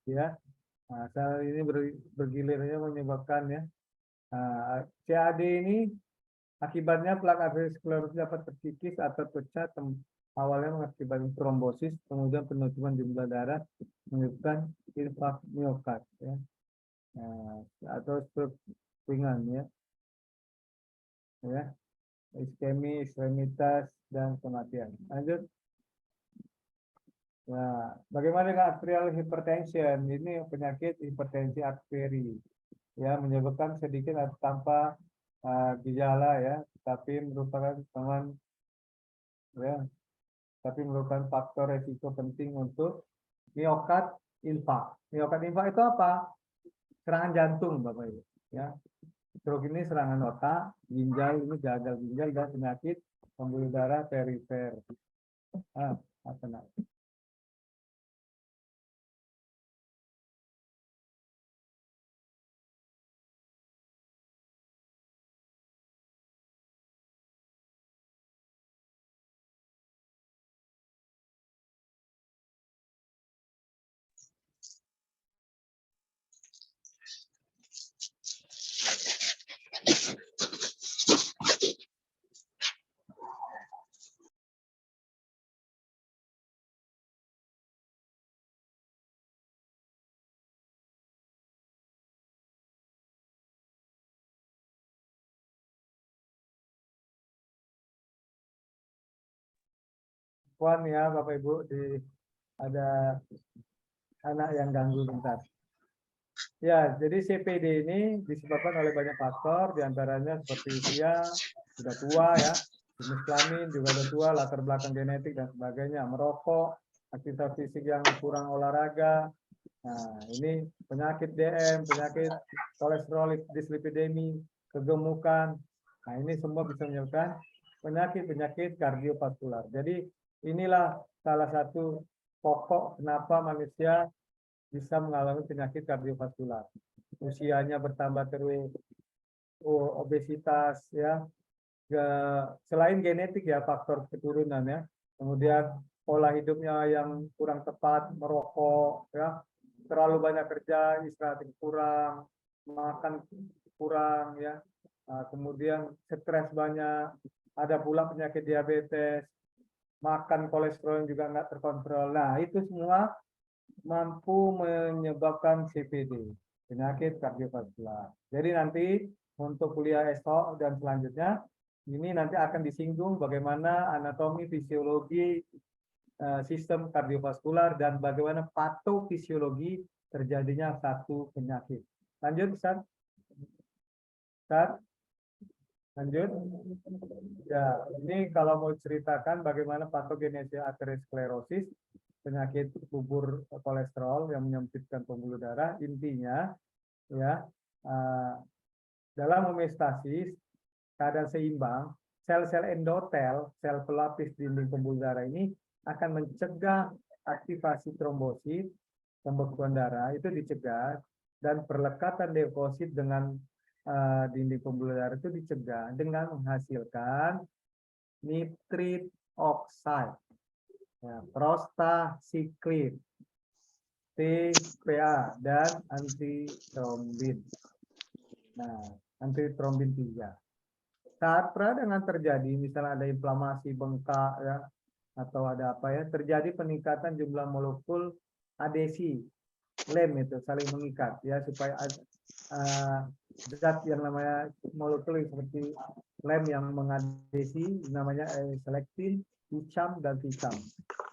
S1: Ya. Nah, sel ini bergilirnya menyebabkan ya Nah, CAD ini akibatnya plak arteriosklerosis dapat terkikis atau pecah awalnya mengakibatkan trombosis, kemudian penutupan jumlah darah menyebabkan infark miokard ya. Nah, atau stroke ringan ya. Ya. Iskemi, ekstremitas dan kematian. Lanjut. Nah, bagaimana dengan arterial hypertension? Ini penyakit hipertensi arteri ya, menyebabkan sedikit atau tanpa gejala ya, tapi merupakan tapi merupakan faktor resiko penting untuk miokard infark. Miokard infark itu apa? Serangan jantung, Bapak Ibu. Ya, stroke ini serangan otak, ginjal ini gagal ginjal dan penyakit pembuluh darah perifer. Apa namanya? Puan ya Bapak Ibu, ada anak yang ganggu bentar. Ya, jadi CPD ini disebabkan oleh banyak faktor, diantaranya seperti usia, sudah tua ya, jenis kelamin juga sudah tua, latar belakang genetik dan sebagainya, merokok, aktivitas fisik yang kurang olahraga. Nah, ini penyakit DM, penyakit kolesterol, dislipidemi, kegemukan. Nah, ini semua bisa menyebabkan penyakit-penyakit kardiovaskular. Jadi inilah salah satu pokok kenapa manusia bisa mengalami penyakit kardiovaskular. Usianya bertambah terus, obesitas ya. Selain genetik ya, faktor keturunan ya. Kemudian pola hidupnya yang kurang tepat, merokok ya, terlalu banyak kerja, istirahat kurang, makan kurang ya. Kemudian stres banyak, ada pula penyakit diabetes, makan kolesterol yang juga nggak terkontrol. Nah, itu semua mampu menyebabkan CPD, penyakit kardiovaskular. Jadi nanti untuk kuliah esok dan selanjutnya, ini nanti akan disinggung bagaimana anatomi, fisiologi, sistem kardiovaskular, dan bagaimana patofisiologi terjadinya satu penyakit. Lanjut, Ustaz. Ustaz. Lanjut. Ya, ini kalau mau ceritakan bagaimana patogenesis arteriosklerosis, penyakit kubur kolesterol yang menyempitkan pembuluh darah, intinya ya dalam homeostasis keadaan seimbang, sel-sel endotel, sel pelapis dinding pembuluh darah ini akan mencegah aktivasi trombosit, pembekuan darah itu dicegah, dan perlekatan leukosit dengan dinding pembuluh darah itu dicegah dengan menghasilkan nitrit oxide, ya, prostacyclin, TPA, dan antitrombin. Nah, antitrombin 3. Saat peradangan terjadi, misalnya ada inflamasi bengkak ya, atau ada apa ya, terjadi peningkatan jumlah molekul adesi, lem itu saling mengikat ya, supaya zat yang namanya molekul seperti lem yang mengadesi namanya selektin, hicam, dan ticam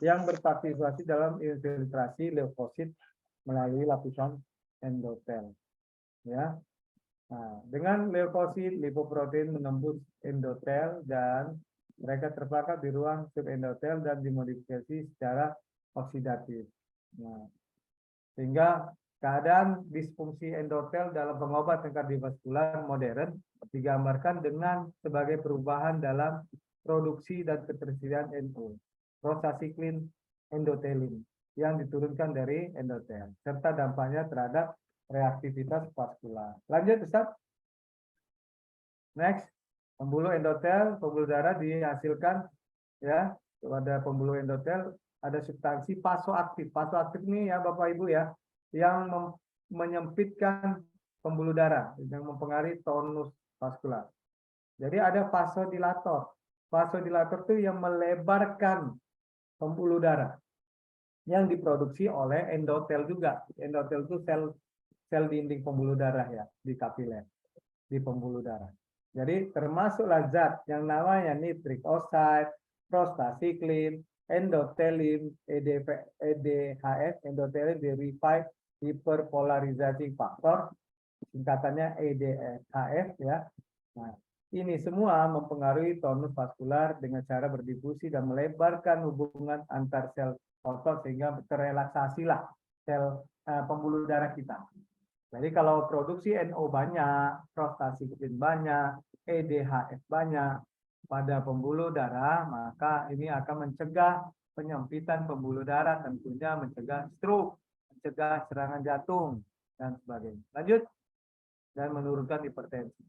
S1: yang berpartisipasi dalam infiltrasi leukosit melalui lapisan endotel ya. Nah, dengan leukosit, lipoprotein menembus endotel dan mereka terperangkap di ruang subendotel dan dimodifikasi secara oksidatif. Nah, sehingga keadaan disfungsi endotel dalam pengobatan kardiovaskular modern digambarkan dengan sebagai perubahan dalam produksi dan ketersediaan NO, prostacyclin endotelin, yang diturunkan dari endotel, serta dampaknya terhadap reaktivitas vaskular. Lanjut, Ustaz. Next, pembuluh endotel, pembuluh darah dihasilkan ya, pada pembuluh endotel ada substansi vasoaktif. Vasoaktif ini ya Bapak Ibu ya, yang menyempitkan pembuluh darah yang mempengaruhi tonus vaskular. Jadi ada vasodilator. Vasodilator itu yang melebarkan pembuluh darah yang diproduksi oleh endotel juga. Endotel itu sel dinding pembuluh darah ya di kapiler, di pembuluh darah. Jadi termasuklah zat yang namanya nitric oxide, prostacyclin, endothelin, EDHF, endothelin derivative hyperpolarizing factor, singkatannya EDHF ya. Nah, ini semua mempengaruhi tonus vaskular dengan cara berdifusi dan melebarkan hubungan antar sel otot sehingga terrelaksasilah sel pembuluh darah kita. Jadi kalau produksi NO banyak, prostacyclin banyak, EDHF banyak pada pembuluh darah, maka ini akan mencegah penyempitan pembuluh darah, tentunya mencegah stroke, mencegah serangan jantung, dan sebagainya. Lanjut, dan menurunkan hipertensi.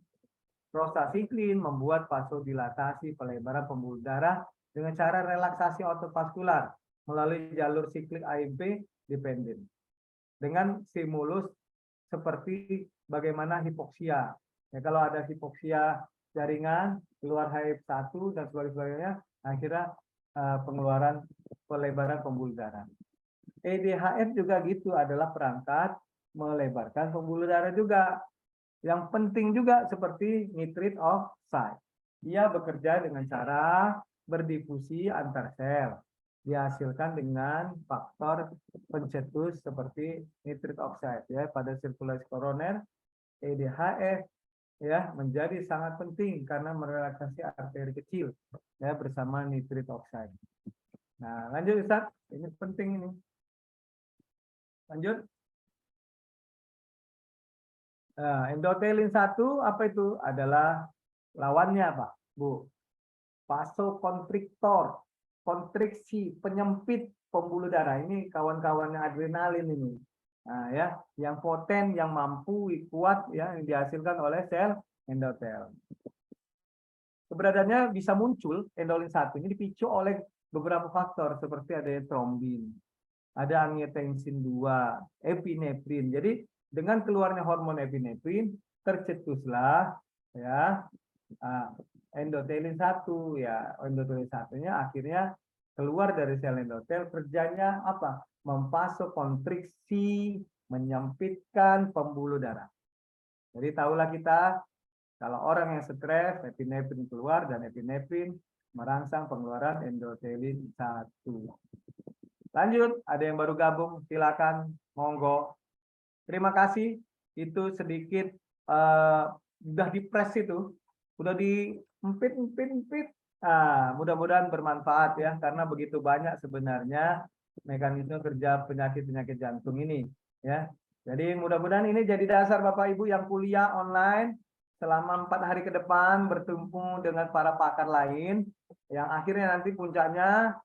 S1: Prostacyclin membuat vasodilatasi pelebaran pembuluh darah dengan cara relaksasi otot vaskular melalui jalur siklik AMP dependent. Dengan stimulus seperti bagaimana hipoksia. Ya, kalau ada hipoksia jaringan, keluar HF1 dan sebagainya, akhirnya pengeluaran pelebaran pembuluh darah. EDHF juga gitu, adalah perangkat melebarkan pembuluh darah juga. Yang penting juga seperti nitrate oxide. Ia bekerja dengan cara berdifusi antar sel. Dihasilkan dengan faktor pencetus seperti nitrate oxide ya pada sirkulasi koroner. EDHF ya menjadi sangat penting karena merelaksasi arteri kecil ya bersama nitrate oxide. Nah, lanjut Ustaz, ini penting ini. Lanjut. Nah, endothelin 1 apa itu? Adalah lawannya Pak, Bu. Vasokonstriktor, kontriksi, penyempit pembuluh darah. Ini kawan-kawannya adrenalin ini. Nah, ya, yang poten, yang mampu, kuat ya yang dihasilkan oleh sel endotel. Keberadaannya bisa muncul endothelin 1 ini dipicu oleh beberapa faktor seperti ada trombin, ada angiotensin 2, epinefrin. Jadi dengan keluarnya hormon epinefrin tercetuslah ya endothelin 1 ya. Endothelin 1-nya akhirnya keluar dari sel endotel, kerjanya apa? Memvasokonstriksi, menyempitkan pembuluh darah. Jadi tahulah kita kalau orang yang stres, epinefrin keluar dan epinefrin merangsang pengeluaran endothelin 1. Lanjut, ada yang baru gabung, silakan, monggo. Terima kasih, itu sedikit udah dipres itu, udah diempit. Mudah-mudahan bermanfaat ya, karena begitu banyak sebenarnya mekanisme kerja penyakit-penyakit jantung ini ya. Jadi mudah-mudahan ini jadi dasar Bapak Ibu yang kuliah online selama 4 hari ke depan bertemu dengan para pakar lain, yang akhirnya nanti puncaknya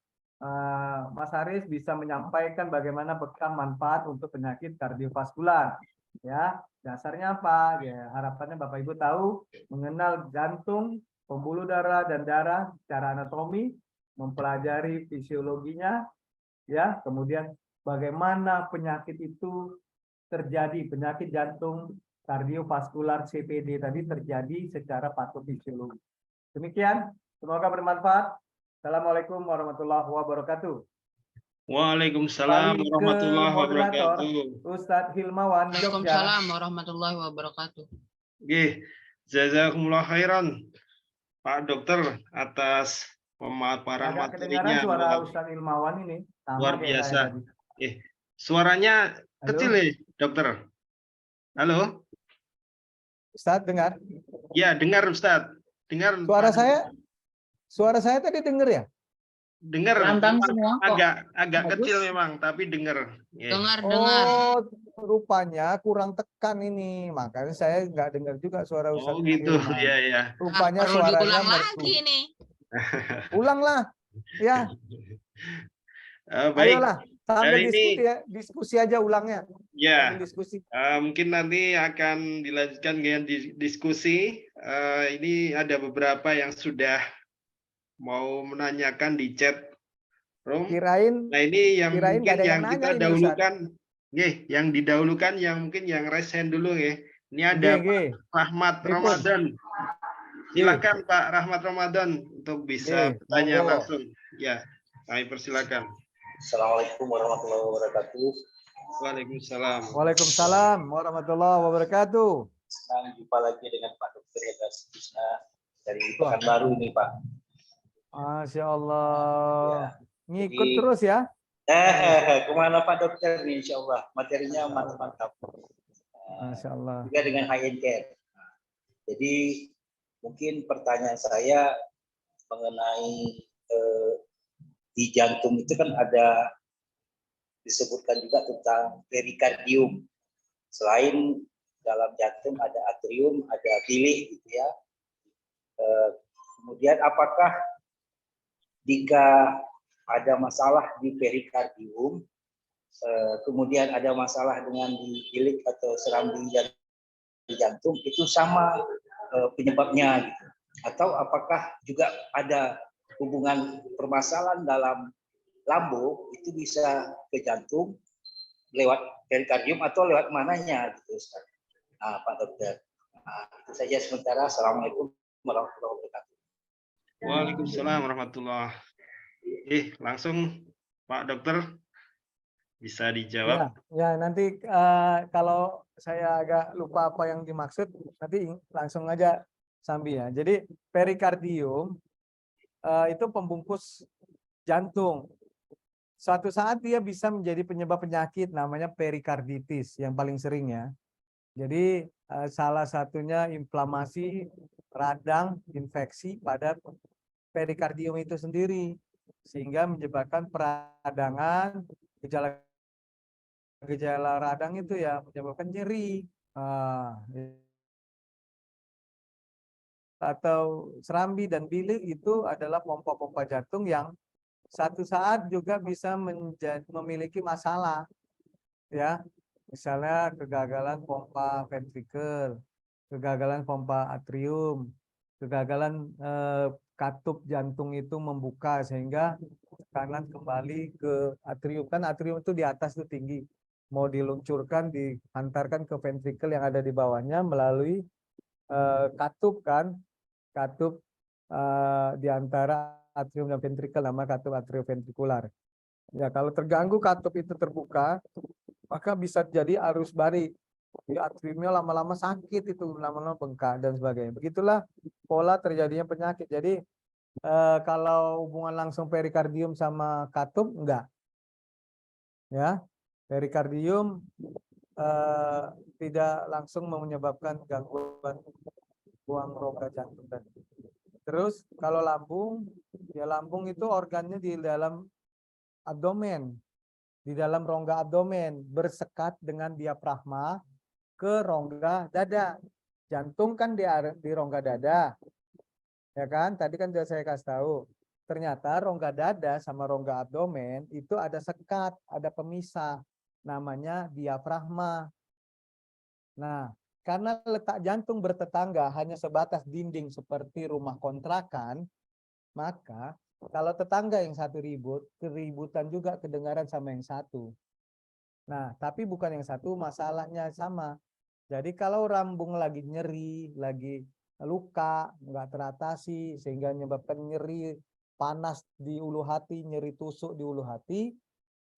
S1: Mas Haris bisa menyampaikan bagaimana bekam manfaat untuk penyakit kardiovaskular. Ya, dasarnya apa? Ya, harapannya Bapak Ibu tahu mengenal jantung, pembuluh darah dan darah secara anatomi, mempelajari fisiologinya, ya, kemudian bagaimana penyakit itu terjadi, penyakit jantung kardiovaskular CPD tadi terjadi secara patofisiologi. Demikian, semoga bermanfaat. Assalamualaikum warahmatullahi wabarakatuh.
S2: Waalaikumsalam warahmatullahi wabarakatuh.
S1: Ustadz Hilmawan, Jogja.
S3: Waalaikumsalam warahmatullahi wabarakatuh.
S2: Oke, jazakumullah khairan Pak Dokter atas pemaparan
S1: Agak kedengaran
S2: materinya.
S1: suara Ustadz Hilmawan ini.
S2: Luar
S1: kayak
S2: biasa.
S1: saya tadi.
S2: Suaranya
S1: Halo?
S2: kecil ya, Dokter. Halo?
S6: Ustadz dengar?
S2: Ya, dengar Ustadz. Dengar.
S6: Suara saya tadi dengar ya?
S2: Dengar.
S4: Lambang semua kok.
S2: Agak
S6: Bagus.
S2: kecil memang, tapi dengar. Ya.
S3: Dengar.
S6: Oh, rupanya kurang tekan ini. Makanya saya nggak dengar juga suara
S2: Oh
S6: Ustadz.
S2: gitu,
S6: Hilman.
S2: ya.
S6: Rupanya
S3: perlu
S6: suaranya
S3: diulang
S6: merdu.
S3: lagi nih.
S6: Ulanglah. Ya,
S2: Baik,
S6: ayolah. Sambil
S2: hari ini-
S6: diskusi aja ulangnya.
S2: ya.
S6: Sambil diskusi.
S2: Mungkin nanti akan dilanjutkan dengan diskusi. Ini ada beberapa yang sudah mau menanyakan di chat room.
S6: Kirain
S2: Nah ini yang
S6: kirain
S2: mungkin
S6: nggak ada
S2: yang
S6: yang
S2: kita
S6: nanya ini,
S2: dahulukan, yang didahulukan yang mungkin yang raise hand dulu ya. Ini ada
S6: Nggih.
S2: Pak Rahmat
S6: Pripun?
S2: Ramadan. Silakan Pak Rahmat Ramadan untuk bisa
S6: Nggih,
S2: bertanya
S6: monggo.
S2: langsung. Ya, kami persilakan.
S7: Assalamualaikum warahmatullahi wabarakatuh.
S2: Waalaikumsalam.
S6: Waalaikumsalam warahmatullahi wabarakatuh.
S7: Senang jumpa lagi dengan Pak Dr. Hendra Sutisna dari
S6: Wah.
S7: Pekanbaru ini, Pak.
S6: Masya Allah. Ngikut
S7: Jadi-
S6: terus ya.
S7: Kemana Pak Dokter nih, Insya Allah. Materinya mantap-mantap.
S6: Masya Allah.
S7: Juga dengan high end care. Jadi mungkin pertanyaan saya mengenai di jantung itu kan ada disebutkan juga tentang perikardium. Selain dalam jantung ada atrium, ada bilik gitu ya. Kemudian apakah jika ada masalah di perikardium, kemudian ada masalah dengan di bilik atau serambi di jantung, itu sama penyebabnya gitu? Atau apakah juga ada hubungan permasalahan dalam lambung itu bisa ke jantung lewat perikardium atau lewat mananya gitu, Ustaz? Nah, Pak Dokter. Nah, itu saja sementara. Assalamualaikum warahmatullahi wabarakatuh.
S2: Waalaikumsalam warahmatullahi. Langsung Pak Dokter bisa dijawab.
S6: Ya, nanti kalau saya agak lupa apa yang dimaksud, nanti langsung aja Sambi ya. Jadi perikardium itu pembungkus jantung. Suatu saat dia bisa menjadi penyebab penyakit namanya perikarditis yang paling sering ya. Jadi salah satunya inflamasi radang infeksi pada perikardium itu sendiri sehingga menyebabkan peradangan, gejala radang itu ya menyebabkan nyeri atau serambi dan bilik itu adalah pompa-pompa jantung yang satu saat juga bisa memiliki masalah ya, misalnya kegagalan pompa ventrikel, kegagalan pompa atrium, kegagalan katup jantung itu membuka sehingga tekanan kembali ke atrium. Kan atrium itu di atas itu tinggi, mau diluncurkan dihantarkan ke ventrikel yang ada di bawahnya melalui katup kan, katup di antara atrium dan ventrikel, nama katup atrioventrikular. Ya, kalau terganggu katup itu terbuka, maka bisa jadi arus balik. Di atriumnya lama-lama sakit itu, lama-lama bengkak dan sebagainya. Begitulah pola terjadinya penyakit. Jadi kalau hubungan langsung perikardium sama katup enggak. Ya, perikardium tidak langsung menyebabkan gangguan buang rongga jantung tadi. Terus kalau lambung, ya lambung itu organnya di dalam abdomen, di dalam rongga abdomen bersekat dengan diafragma ke rongga dada. Jantung kan di rongga dada, ya kan? Tadi kan sudah saya kasih tahu. Ternyata rongga dada sama rongga abdomen itu ada sekat, ada pemisah, namanya diafragma. Nah, karena letak jantung bertetangga hanya sebatas dinding seperti rumah kontrakan, maka kalau tetangga yang satu ribut, keributan juga kedengaran sama yang satu. Nah, tapi bukan yang satu masalahnya sama. Jadi kalau lambung lagi nyeri, lagi luka, nggak teratasi, sehingga menyebabkan nyeri panas di ulu hati, nyeri tusuk di ulu hati,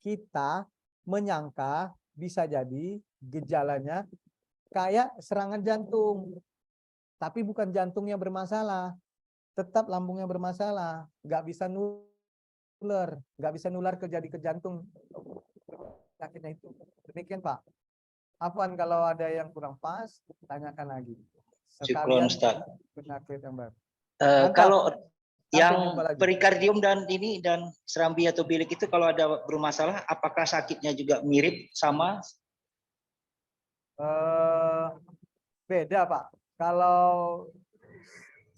S6: kita menyangka bisa jadi gejalanya kayak serangan jantung. Tapi bukan jantungnya bermasalah, tetap lambungnya bermasalah, nggak bisa nular, nggak bisa nular ke jantung penyakitnya itu. Demikian Pak. Afwan kalau ada yang kurang pas, tanyakan lagi.
S7: Syukron, Ustaz.
S6: Penyakit yang baru.
S7: Kalau
S6: Sampai
S7: yang
S6: jumpa lagi.
S7: perikardium dan serambi atau bilik itu kalau ada bermasalah, apakah sakitnya juga mirip sama?
S6: Beda Pak. Kalau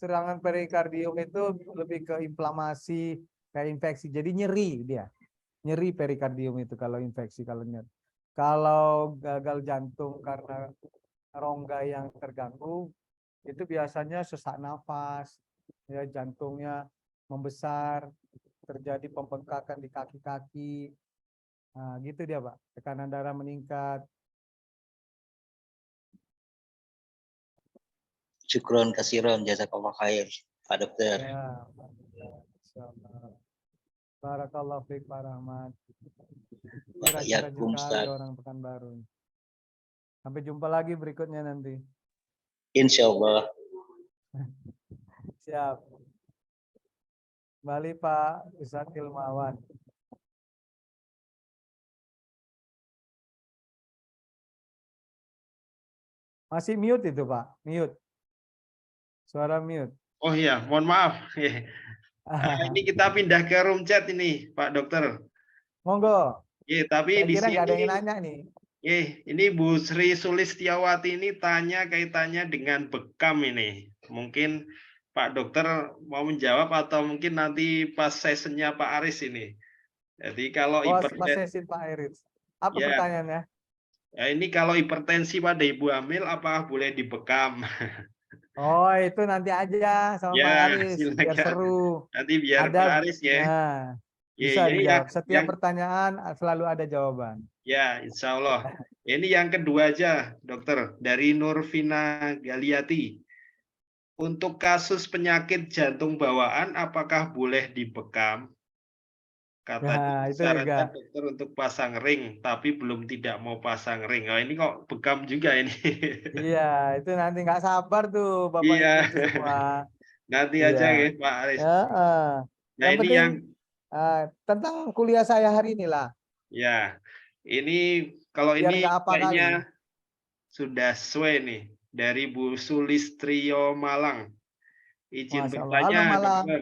S6: serangan perikardium itu lebih ke inflamasi, kayak infeksi. Jadi nyeri dia. Nyeri perikardium itu kalau infeksi, kalau nyeri. Kalau gagal jantung karena rongga yang terganggu, itu biasanya sesak nafas, ya jantungnya membesar, terjadi pembengkakan di kaki-kaki. Nah, gitu dia Pak. Tekanan darah meningkat.
S7: Syukron kasiron jazakallah khair Pak Dokter.
S6: Ya, insyaallah. Barakallahu fiik Pak Rahmat. Kira-kira
S7: Waalaikumsalam,
S6: sekali
S7: Ustaz.
S6: orang Pekanbaru. Sampai jumpa lagi berikutnya nanti.
S7: Insyaallah.
S6: Siap. Kembali Pak Ustadz Ilmawan. Masih mute itu Pak, mute. Suara mute.
S2: Oh iya, mohon maaf. Ini kita pindah ke room chat ini, Pak Dokter.
S6: Monggo.
S2: Tapi
S6: Saya
S2: di
S6: kira nggak ada yang
S2: sini
S6: nanya nih.
S2: ini Bu Sri Sulistiawati ini tanya kaitannya dengan bekam ini. Mungkin Pak Dokter mau menjawab atau mungkin nanti pas sessionnya Pak Aris ini. Jadi kalau
S6: Pas
S2: hipertensi,
S6: sesi Pak Iris. Apa
S2: Ya.
S6: pertanyaannya?
S2: ini kalau hipertensi pada ibu hamil apakah boleh dibekam?
S6: Oh, itu nanti aja sama Pak
S2: Ya,
S6: Aris biar
S2: silakan.
S6: seru.
S2: Nanti biar
S6: Ada,
S2: Pak Aris ya.
S6: Nah,
S2: Ya,
S6: bisa
S2: jadi
S6: dijawab. Setiap
S2: yang
S6: pertanyaan selalu ada jawaban.
S2: Ya, insya Allah. Ini yang kedua aja, dokter. Dari Nurvina Galiati. Untuk kasus penyakit jantung bawaan, apakah boleh dibekam?
S6: Nah,
S2: Katanya
S6: itu
S2: syaratnya
S6: juga.
S2: dokter untuk pasang ring, tapi belum tidak mau pasang ring. Oh, ini kok bekam juga ini.
S6: Iya, itu nanti nggak sabar tuh Bapak
S2: Iya.
S6: Ibu semua.
S2: Nanti
S6: Iya.
S2: aja ya, Pak Aris.
S6: Heeh.
S2: Nah,
S6: Yang
S2: ini
S6: penting
S2: yang
S6: tentang kuliah saya hari inilah.
S2: ya. Ini kalau
S6: Biar
S2: ini
S6: nggak apa kali.
S2: kayaknya sudah sesuai nih dari Bu Sulistrio Malang. Izin
S6: Masya Allah. Halo
S2: bertanya,
S6: Malang.
S2: dokter.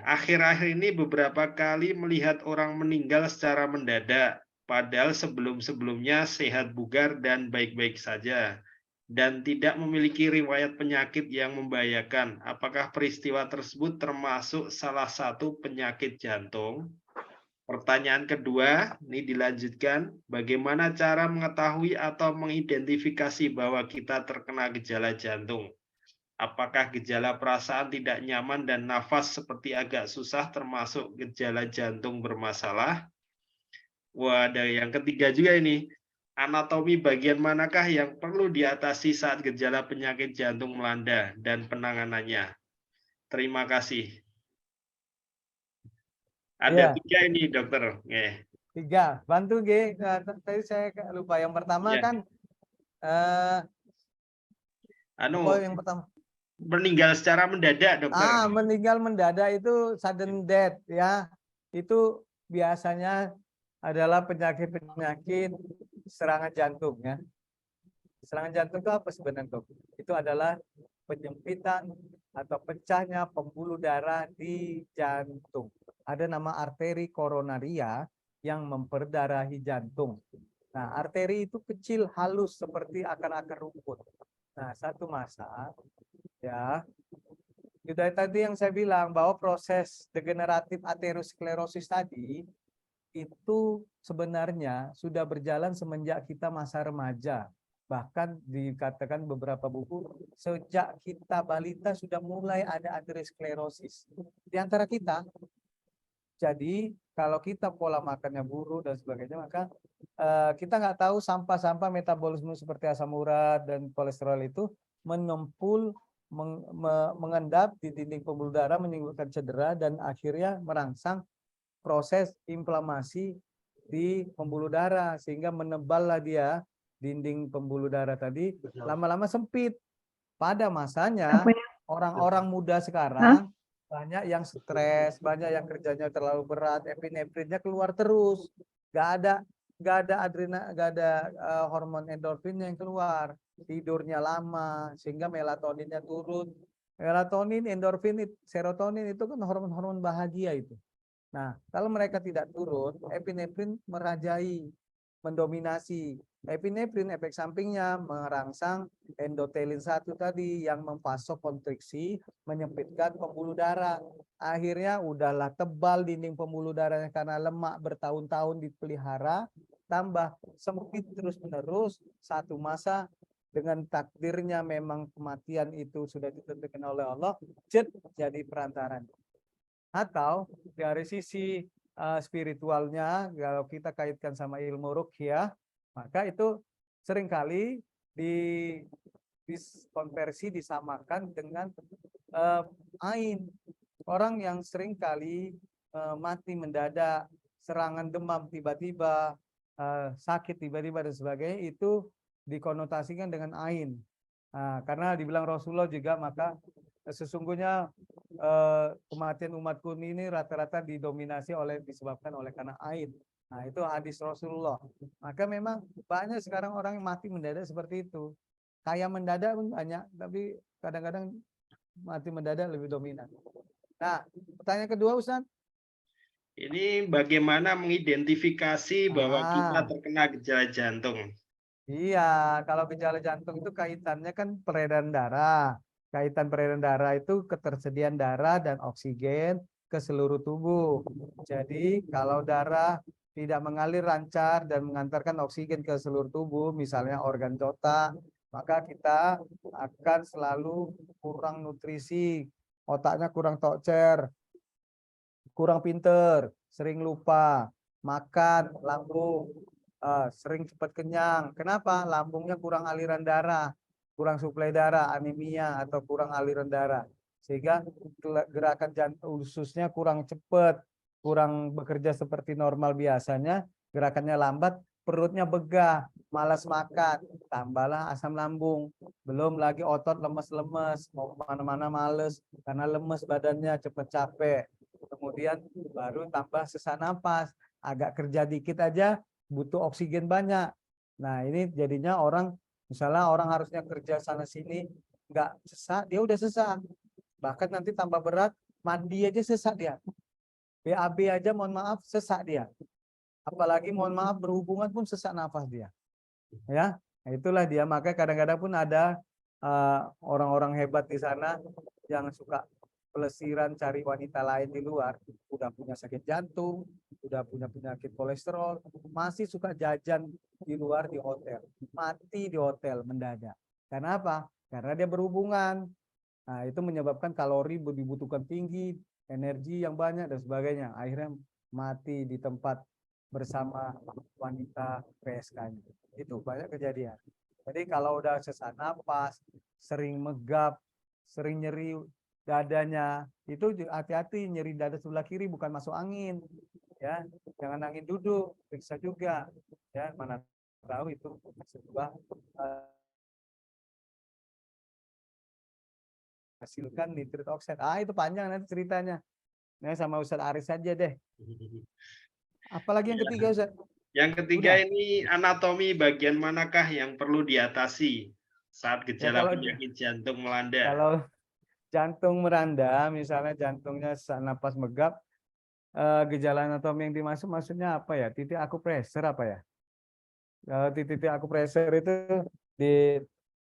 S2: Akhir-akhir ini beberapa kali melihat orang meninggal secara mendadak, padahal sebelum-sebelumnya sehat bugar dan baik-baik saja, dan tidak memiliki riwayat penyakit yang membahayakan. Apakah peristiwa tersebut termasuk salah satu penyakit jantung? Pertanyaan kedua, ini dilanjutkan, bagaimana cara mengetahui atau mengidentifikasi bahwa kita terkena gejala jantung? Apakah gejala perasaan tidak nyaman dan nafas seperti agak susah termasuk gejala jantung bermasalah? Wah, ada yang ketiga juga ini. Anatomi bagian manakah yang perlu diatasi saat gejala penyakit jantung melanda dan penanganannya? Terima kasih. Ada
S6: Iya.
S2: 3 ini, dokter.
S6: 3. Bantu G. Nah, tadi saya lupa. Yang pertama
S2: Iya.
S6: kan apa yang pertama?
S2: Meninggal secara mendadak, dokter.
S6: Meninggal mendadak itu sudden death ya. Itu biasanya adalah penyakit-penyakit serangan jantung ya. Serangan jantung itu apa sebenarnya, Dok? Itu adalah penyempitan atau pecahnya pembuluh darah di jantung. Ada nama arteri koronaria yang memperdarahi jantung. Nah, arteri itu kecil, halus seperti akar-akar rumput. Nah, satu masa ya, sudah tadi yang saya bilang bahwa proses degeneratif aterosklerosis tadi itu sebenarnya sudah berjalan semenjak kita masa remaja. Bahkan dikatakan beberapa buku, sejak kita balita sudah mulai ada aterosklerosis di antara kita. Jadi kalau kita pola makannya buruk dan sebagainya, maka kita nggak tahu sampah-sampah metabolisme seperti asam urat dan kolesterol itu menumpul, mengendap di dinding pembuluh darah, menimbulkan cedera dan akhirnya merangsang proses inflamasi di pembuluh darah sehingga meneballah dia dinding pembuluh darah tadi, lama-lama sempit. Pada masanya orang-orang muda sekarang banyak yang stres, banyak yang kerjanya terlalu berat, epinefrinnya keluar terus, nggak ada adrenalin, nggak ada hormon endorfinnya yang keluar, tidurnya lama sehingga melatoninnya turun. Melatonin, endorfin, serotonin itu kan hormon-hormon bahagia itu. Nah, kalau mereka tidak turun, epinefrin merajai, mendominasi. Epinefrin efek sampingnya merangsang endotelin 1 tadi yang vasokonstriksi, menyempitkan pembuluh darah. Akhirnya udahlah tebal dinding pembuluh darahnya karena lemak bertahun-tahun dipelihara, tambah sempit terus-menerus. Satu masa dengan takdirnya memang kematian itu sudah ditentukan oleh Allah, jadi perantaran. Atau dari sisi spiritualnya, kalau kita kaitkan sama ilmu ruqyah, maka itu seringkali konversi disamakan dengan ain. Orang yang sering kali mati mendadak, serangan demam tiba-tiba, sakit tiba-tiba dan sebagainya itu dikonotasikan dengan ain. Karena dibilang Rasulullah juga, maka sesungguhnya kematian umatku ini rata-rata didominasi disebabkan oleh karena ain. Nah, itu hadis Rasulullah. Maka memang banyak sekarang orang yang mati mendadak seperti itu. Kayak mendadak pun banyak, tapi kadang-kadang mati mendadak lebih dominan. Nah, pertanyaan kedua, Ustaz.
S2: Ini bagaimana mengidentifikasi bahwa kita terkena gejala jantung?
S6: Iya, kalau gejala jantung itu kaitannya kan peredaran darah. Kaitan peredaran darah itu ketersediaan darah dan oksigen ke seluruh tubuh. Jadi kalau darah tidak mengalir lancar dan mengantarkan oksigen ke seluruh tubuh, misalnya organ otak, maka kita akan selalu kurang nutrisi, otaknya kurang tokcer, kurang pinter, sering lupa, makan, lambung, sering cepat kenyang. Kenapa? Lambungnya kurang aliran darah, kurang suplai darah, anemia atau kurang aliran darah. Sehingga gerakan jantung ususnya kurang cepat, kurang bekerja seperti normal biasanya, gerakannya lambat, perutnya begah, malas makan, tambahlah asam lambung. Belum lagi otot lemes-lemes, mau kemana-mana males, karena lemes badannya, cepat capek. Kemudian baru tambah sesak napas, agak kerja dikit aja butuh oksigen banyak. Nah, ini jadinya orang, misalnya orang harusnya kerja sana sini, nggak sesak, dia udah sesak. Bahkan nanti tambah berat, mandi aja sesak dia. BAB aja mohon maaf sesak dia. Apalagi mohon maaf berhubungan pun sesak nafas dia. Ya, nah, itulah dia. Maka kadang-kadang pun ada orang-orang hebat di sana yang suka pelesiran cari wanita lain di luar, udah punya sakit jantung, udah punya penyakit kolesterol, masih suka jajan di luar di hotel, mati di hotel mendadak. Karena apa? Karena dia berhubungan. Nah, itu menyebabkan kalori dibutuhkan tinggi, energi yang banyak dan sebagainya. Akhirnya mati di tempat bersama wanita PSK-nya. Itu banyak kejadian. Jadi kalau udah sesak napas, sering megap, sering nyeri dadanya, itu hati-hati, nyeri dada sebelah kiri bukan masuk angin, ya, jangan angin duduk, periksa juga, ya, mana tahu itu sebuah hasilkan nitrit oxide. Itu panjang nanti ceritanya. Nah, sama Ustadz Aris saja deh. Apalagi yang ketiga, Ustadz?
S2: Yang ketiga ini anatomi bagian manakah yang perlu diatasi saat gejala penyakit jantung melanda?
S6: Kalau jantung meranda, misalnya jantungnya sesak napas megap, gejala anatomi yang dimaksud maksudnya apa ya? Titik akupresur apa ya? Titik akupresur itu di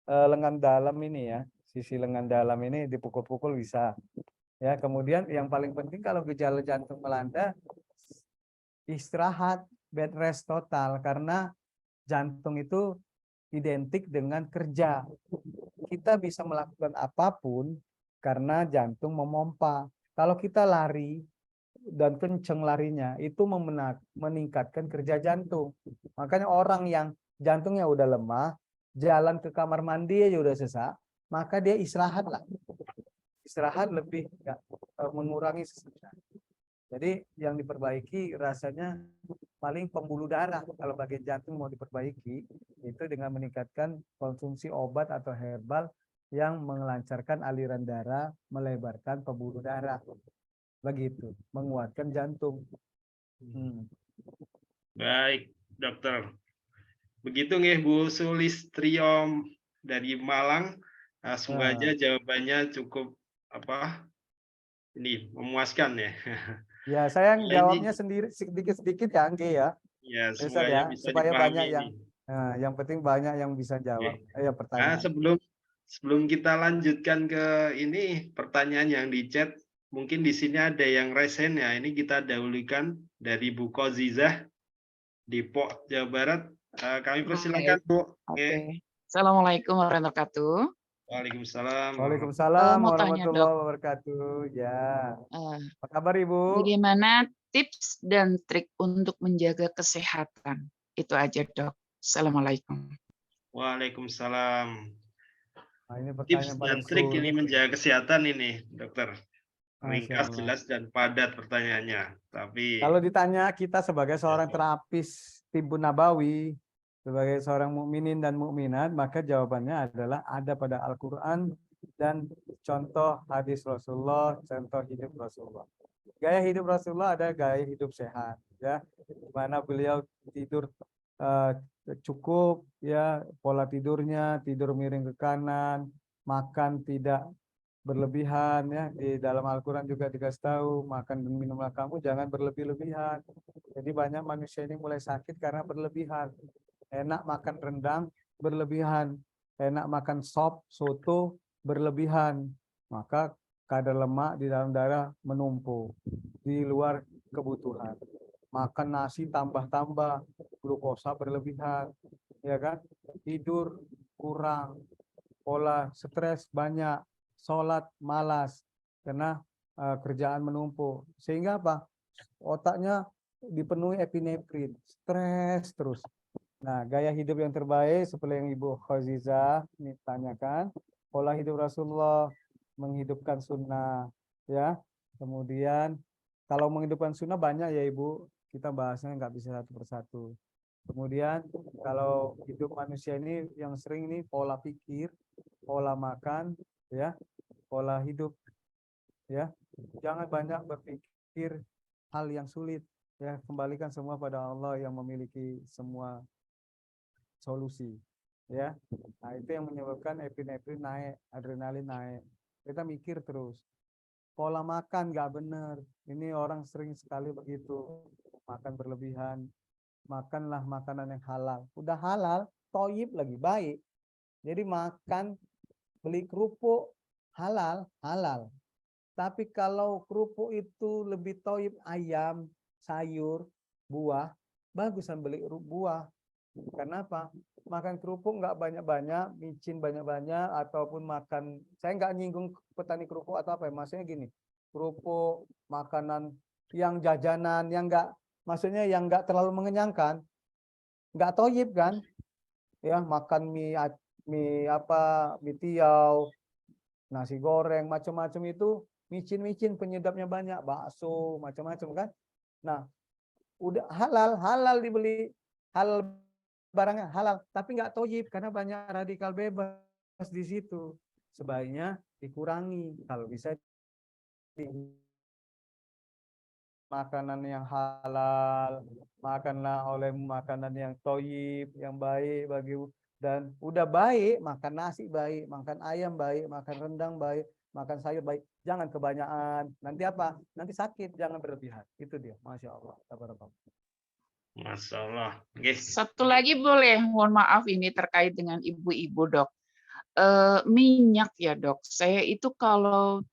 S6: lengan dalam ini ya, sisi lengan dalam ini dipukul-pukul bisa. Ya, kemudian yang paling penting kalau gejala jantung melanda, istirahat, bed rest total, karena jantung itu identik dengan kerja. Kita bisa melakukan apapun karena jantung memompa. Kalau kita lari dan kenceng larinya, itu meningkatkan kerja jantung. Makanya orang yang jantungnya udah lemah, jalan ke kamar mandi aja udah sesak, maka dia istirahat lah. Istirahat lebih mengurangi sesak. Jadi yang diperbaiki rasanya paling pembuluh darah. Kalau bagian jantung mau diperbaiki, itu dengan meningkatkan konsumsi obat atau herbal yang melancarkan aliran darah, melebarkan pembuluh darah. Begitu, menguatkan jantung.
S2: Baik, dokter. Begitu nih Bu Sulistriom dari Malang. Semoga aja jawabannya cukup ini memuaskan ya.
S6: Ya, saya jawabnya sendiri sedikit-sedikit ya, Angge ya.
S2: Ya, semoga bisa
S6: supaya
S2: dipahami
S6: banyak
S2: ini.
S6: yang penting banyak yang bisa jawab. Ayo pertanyaan.
S2: Sebelum kita lanjutkan ke ini pertanyaan yang di chat, mungkin di sini ada yang resen ya. Ini kita dahulukan dari Bu Kozizah Depok, Jawa Barat. Kami persilakan Bu.
S8: Oke. Assalamualaikum warahmatullahi wabarakatuh.
S2: Waalaikumsalam.
S6: Waalaikumsalam
S8: Mau tanya,
S6: warahmatullahi wabarakatuh. Ya. Apa kabar Ibu?
S8: Bagaimana tips dan trik untuk menjaga kesehatan? Itu aja, Dok. Assalamualaikum.
S2: Waalaikumsalam.
S6: Nah, ini
S2: Tips
S6: pertanyaan
S2: dan
S6: paling
S2: trik ini
S6: sulit.
S2: menjaga kesehatan ini, dokter.
S6: Masya
S2: Ringkas,
S6: Allah.
S2: jelas, dan padat pertanyaannya. Tapi
S6: Kalau ditanya kita sebagai seorang
S2: Ya.
S6: terapis Tibbun Nabawi, sebagai seorang mukminin dan mukminat, maka jawabannya adalah ada pada Al-Quran dan contoh hadis Rasulullah, contoh hidup Rasulullah. Gaya hidup Rasulullah ada gaya hidup sehat, ya, di mana beliau tidur cukup, ya, pola tidurnya tidur miring ke kanan, makan tidak berlebihan, ya. Di dalam Al-Quran juga dikasih tahu makan dan minumlah kamu jangan berlebih-lebihan. Jadi banyak manusia ini mulai sakit karena berlebihan. Enak makan rendang berlebihan, enak makan sop soto berlebihan, maka kadar lemak di dalam darah menumpuk di luar kebutuhan. Makan nasi tambah-tambah, glukosa berlebihan, ya kan? Tidur kurang, pola stres banyak, sholat malas karena kerjaan menumpuk, sehingga apa, otaknya dipenuhi epinefrin, stres terus. Nah, gaya hidup yang terbaik seperti yang Ibu Khazizah ini tanyakan, pola hidup Rasulullah, menghidupkan sunnah, ya. Kemudian kalau menghidupkan sunnah banyak ya Ibu, kita bahasnya nggak bisa satu persatu. Kemudian kalau hidup manusia ini yang sering ini pola pikir, pola makan, ya, pola hidup, ya. Jangan banyak berpikir hal yang sulit, ya. Kembalikan semua pada Allah yang memiliki semua solusi, ya. Nah, itu yang menyebabkan epinefrin naik, adrenalin naik. Kita mikir terus, pola makan nggak benar. Ini orang sering sekali begitu, makan berlebihan. Makanlah makanan yang halal. Udah halal, toyib lagi, baik. Jadi makan, beli kerupuk, halal, halal. Tapi kalau kerupuk itu lebih toyib ayam, sayur, buah, bagusan beli buah. Kenapa? Makan kerupuk nggak banyak-banyak, micin banyak-banyak, ataupun makan, saya nggak nyinggung petani kerupuk atau apa ya, maksudnya gini, kerupuk, makanan yang jajanan, yang nggak, maksudnya yang nggak terlalu mengenyangkan, nggak toyib kan, ya, makan mie apa, mie tiaw, nasi goreng, macam-macam itu, micin-micin penyedapnya banyak, bakso, macam-macam kan. Nah, udah halal dibeli, halal barangnya halal, tapi nggak toyib karena banyak radikal bebas di situ. Sebaiknya dikurangi, kalau bisa makanan yang halal, makanlah oleh makanan yang toyib, yang baik bagi, dan udah baik, makan nasi baik, makan ayam baik, makan rendang baik, makan sayur baik, jangan kebanyakan. Nanti apa? Nanti sakit, jangan berlebihan. Itu dia, Masya Allah.
S2: Masya Allah. Oke.
S8: Satu lagi boleh, mohon maaf ini terkait dengan ibu-ibu, Dok. Minyak ya, Dok. Saya itu kalau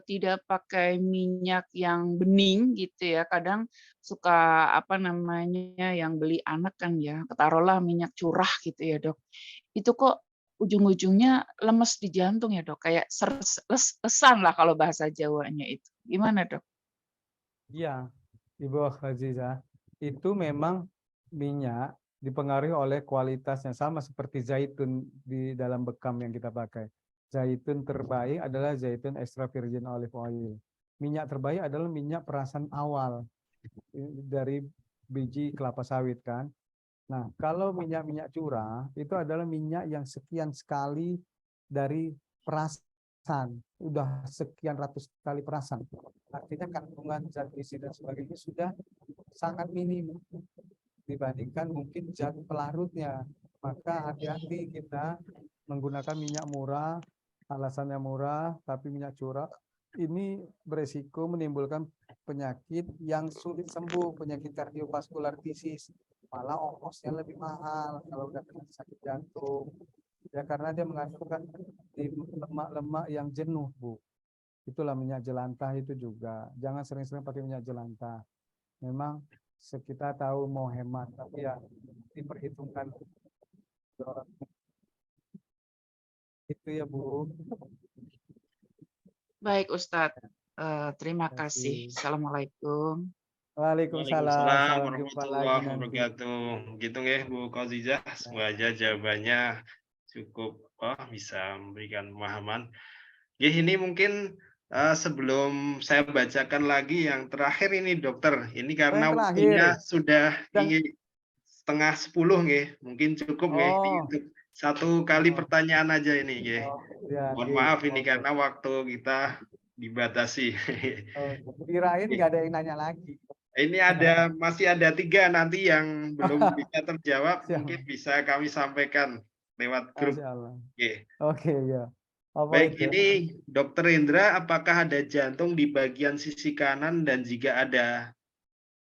S8: tidak pakai minyak yang bening gitu ya, kadang suka apa namanya yang beli anak kan ya, taruhlah minyak curah gitu ya, Dok. Itu kok ujung-ujungnya lemes di jantung ya, Dok, kayak lesan lah kalau bahasa Jawanya itu. Gimana, Dok?
S6: Iya, Ibu Khazizah, itu memang minyak dipengaruhi oleh kualitas yang sama seperti zaitun di dalam bekam yang kita pakai. Zaitun terbaik adalah zaitun extra virgin olive oil. Minyak terbaik adalah minyak perasan awal dari biji kelapa sawit kan. Nah, kalau minyak-minyak curah itu adalah minyak yang sekian sekali dari perasan, udah sekian ratus kali perasan. Artinya kandungan zat gizi dan sebagainya sudah sangat minim dibandingkan mungkin zat pelarutnya. Maka hati-hati kita menggunakan minyak murah, alasannya murah, tapi minyak curah ini beresiko menimbulkan penyakit yang sulit sembuh, penyakit kardiovaskular disease, malah ongkosnya lebih mahal kalau udah kena sakit jantung. Ya karena dia mengandungkan lemak-lemak yang jenuh, Bu. Itulah minyak jelantah itu juga. Jangan sering-sering pakai minyak jelantah. Memang kita tahu mau hemat, tapi ya diperhitungkan. Itu ya, Bu.
S8: Baik, Ustadz. Terima kasih. Assalamualaikum.
S6: Waalaikumsalam.
S2: Waalaikumsalam
S6: Salam jumpa lagi
S2: warahmatullahi
S6: nanti.
S2: wabarakatuh. Gitu ya Bu Khazizah, semoga aja jawabannya cukup bisa memberikan pemahaman. Ya, ini mungkin sebelum saya bacakan lagi yang terakhir ini dokter, ini karena
S6: yang
S2: waktunya
S6: terakhir.
S2: sudah
S6: Dan-
S2: ini 9:30 nggih, mungkin cukup nggih ini
S6: Oh.
S2: untuk satu kali
S6: Oh.
S2: pertanyaan aja ini nggih.
S6: Oh, ya,
S2: Mohon
S6: oke.
S2: maaf ini
S6: Oke.
S2: karena waktu kita dibatasi.
S6: Oh, kirain nggak ada yang nanya lagi.
S2: Ini masih ada 3 nanti yang belum bisa terjawab,
S6: Siap.
S2: mungkin bisa kami sampaikan lewat grup.
S6: Masya Allah.
S2: Oke.
S6: Oke, ya. Apa
S2: Baik,
S6: itu?
S2: ini Dokter Indra, apakah ada jantung di bagian sisi kanan dan jika ada,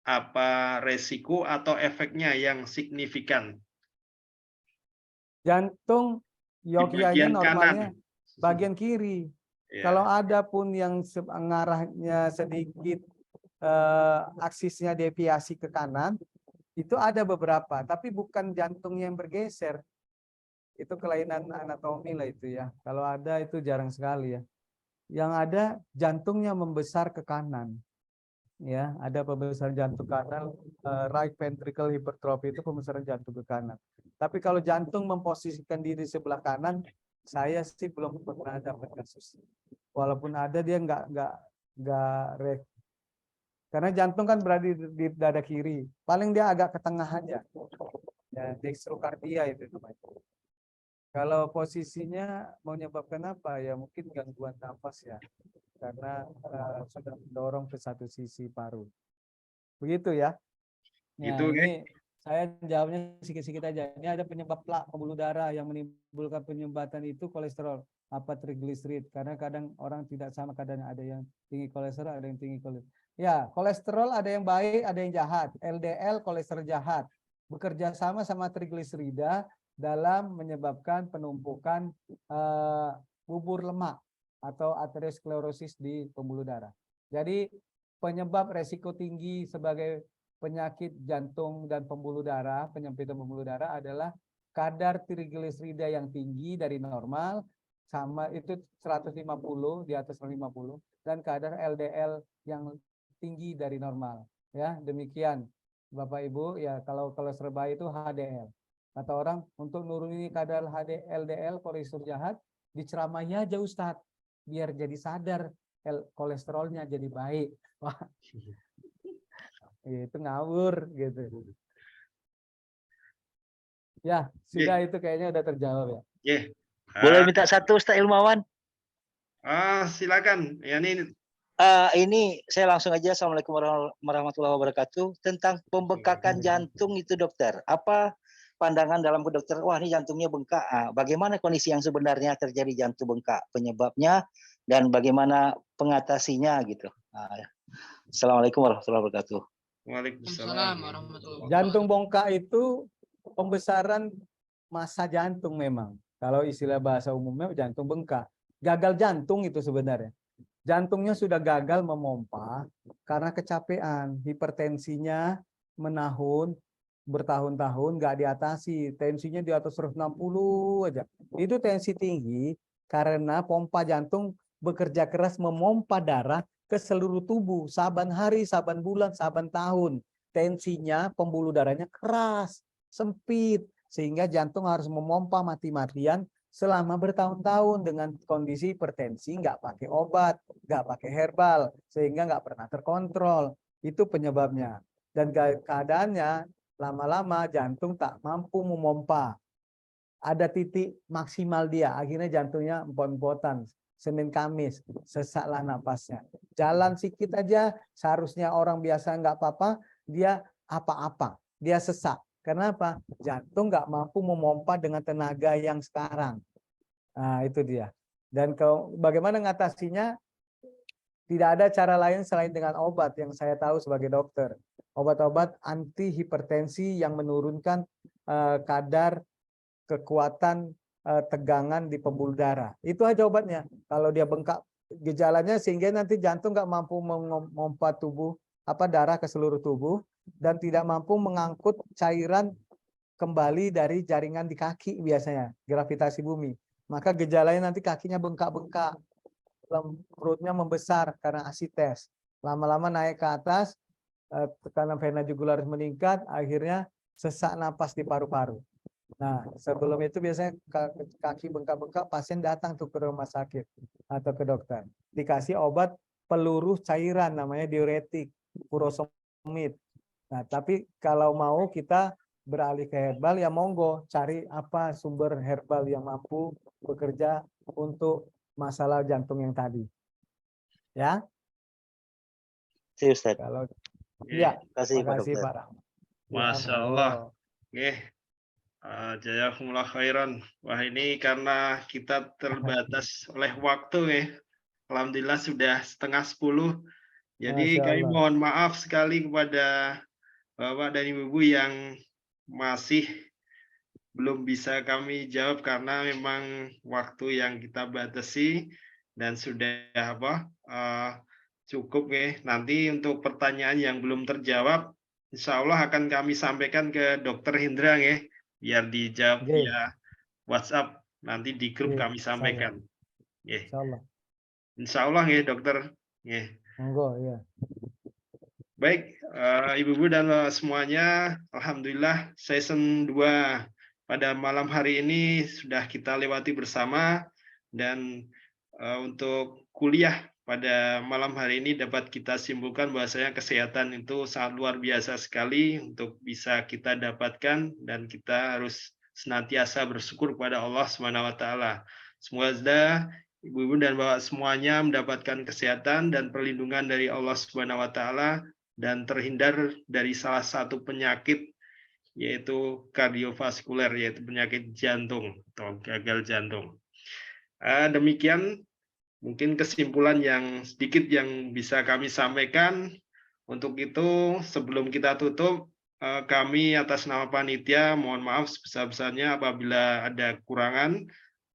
S2: apa resiko atau efeknya yang signifikan?
S6: Jantung
S2: Di
S6: yogyanya
S2: bagian
S6: normalnya
S2: kanan.
S6: bagian kiri.
S2: Ya.
S6: Kalau ada pun yang ngarahnya sedikit aksisnya deviasi ke kanan, itu ada beberapa, tapi bukan jantungnya yang bergeser. Itu kelainan anatomi lah itu ya. Kalau ada itu jarang sekali ya. Yang ada jantungnya membesar ke kanan. Ya, ada pembesaran jantung kanan, right ventricle hypertrophy itu pembesaran jantung ke kanan. Tapi kalau jantung memposisikan diri sebelah kanan, saya sih belum pernah dapat kasus. Walaupun ada dia nggak karena jantung kan berada di dada kiri, paling dia agak ke tengah aja. Ya, dextrocardia itu namanya. Kalau posisinya mau menyebabkan apa ya, mungkin gangguan nafas ya, karena sudah mendorong ke satu sisi paru. Begitu ya. Nah,
S2: Gitu,
S6: ini saya jawabnya sedikit-sedikit aja. Ini ada penyebab plak pembuluh darah yang menimbulkan penyumbatan itu kolesterol, apa trigliserid. Karena kadang orang tidak sama keadaannya, ada yang tinggi kolesterol, ada yang tinggi kolesterol. Ya, kolesterol ada yang baik, ada yang jahat. LDL kolesterol jahat. Bekerja sama trigliserida dalam menyebabkan penumpukan bubur lemak atau aterosklerosis di pembuluh darah. Jadi penyebab resiko tinggi sebagai penyakit jantung dan pembuluh darah, penyempitan pembuluh darah adalah kadar trigliserida yang tinggi dari normal, sama itu 150, di atas 150, dan kadar LDL yang tinggi dari normal. Ya, demikian Bapak Ibu, ya kalau kolesterol baik itu HDL. Kata orang, untuk nurunin kadar LDL kolesterol jahat, diceramahi aja Ustadz, biar jadi sadar kolesterolnya jadi baik. Wah, itu ngawur gitu. Ya, sudah itu kayaknya udah terjawab ya.
S2: Yeah.
S9: Boleh minta satu Ustaz Ilmawan?
S2: Silakan. Ya,
S9: Ini saya langsung aja. Assalamualaikum warahmatullahi wabarakatuh. Tentang pembengkakan jantung itu dokter. Apa pandangan dalam kedokteran? Wah, ini jantungnya bengkak. Bagaimana kondisi yang sebenarnya terjadi jantung bengkak? Penyebabnya dan bagaimana pengatasinya gitu. Assalamualaikum warahmatullahi wabarakatuh.
S2: Waalaikumsalam.
S6: Jantung bengkak itu pembesaran massa jantung memang. Kalau istilah bahasa umumnya jantung bengkak. Gagal jantung itu sebenarnya. Jantungnya sudah gagal memompa karena kecapean, hipertensinya menahun bertahun-tahun nggak diatasi, tensinya di atas 160 aja. Itu tensi tinggi karena pompa jantung bekerja keras memompa darah ke seluruh tubuh, saban hari, saban bulan, saban tahun. Tensinya pembuluh darahnya keras, sempit, sehingga jantung harus memompa mati-matian selama bertahun-tahun dengan kondisi hipertensi, nggak pakai obat, nggak pakai herbal, sehingga nggak pernah terkontrol. Itu penyebabnya. Dan keadaannya lama-lama jantung tak mampu memompa. Ada titik maksimal dia, akhirnya jantungnya empot-empotan. Senin Kamis, sesaklah napasnya. Jalan sedikit aja, seharusnya orang biasa nggak apa-apa, dia apa-apa, dia sesak. Kenapa? Jantung nggak mampu memompa dengan tenaga yang sekarang. Nah, itu dia. Dan bagaimana ngatasinya? Tidak ada cara lain selain dengan obat yang saya tahu sebagai dokter. Obat-obat anti hipertensi yang menurunkan kadar kekuatan tegangan di pembuluh darah. Itu aja obatnya. Kalau dia bengkak gejalanya sehingga nanti jantung nggak mampu memompa darah ke seluruh tubuh dan tidak mampu mengangkut cairan kembali dari jaringan di kaki biasanya, gravitasi bumi. Maka gejalanya nanti kakinya bengkak-bengkak, perutnya membesar karena asites. Lama-lama naik ke atas, tekanan vena jugularis meningkat, akhirnya sesak napas di paru-paru. Nah, sebelum itu biasanya kaki bengkak-bengkak, pasien datang tuh ke rumah sakit atau ke dokter. Dikasih obat peluruh cairan namanya diuretik, furosemid. Nah, tapi kalau mau kita beralih ke herbal ya monggo cari apa sumber herbal yang mampu bekerja untuk masalah jantung yang tadi. Ya,
S9: Sih Ustaz.
S6: kalau
S2: Oke,
S6: ya,
S9: Terima kasih Pak
S6: makasih
S9: Dokter.
S6: Pak Rahmat. Ya,
S2: Masya
S6: monggo.
S2: Allah. Oke, jazakumullah khairan. Wah, ini karena kita terbatas oleh waktu ya. Alhamdulillah sudah 9:30. Jadi
S6: Masya
S2: kami
S6: Allah.
S2: mohon maaf sekali kepada Bapak dan Ibu yang masih belum bisa kami jawab karena memang waktu yang kita batasi dan sudah cukup ya. Nanti untuk pertanyaan yang belum terjawab, insya Allah akan kami sampaikan ke Dokter Hendra ya, biar dijawab
S6: Oke,
S2: via WhatsApp. Nanti di grup
S6: oke,
S2: kami sampaikan. Ya.
S6: Insya Allah.
S2: Insya Allah ya Dokter. Ya.
S6: Monggo, ya.
S2: Baik, Ibu-ibu dan Bapak semuanya, Alhamdulillah season 2 pada malam hari ini sudah kita lewati bersama dan untuk kuliah pada malam hari ini dapat kita simpulkan bahwasanya kesehatan itu sangat luar biasa sekali untuk bisa kita dapatkan dan kita harus senantiasa bersyukur kepada Allah SWT. Semoga Ibu-ibu dan Bapak semuanya mendapatkan kesehatan dan perlindungan dari Allah SWT dan terhindar dari salah satu penyakit yaitu kardiovaskuler, yaitu penyakit jantung atau gagal jantung. Demikian mungkin kesimpulan yang sedikit yang bisa kami sampaikan. Untuk itu sebelum kita tutup, kami atas nama panitia mohon maaf sebesar-besarnya apabila ada kekurangan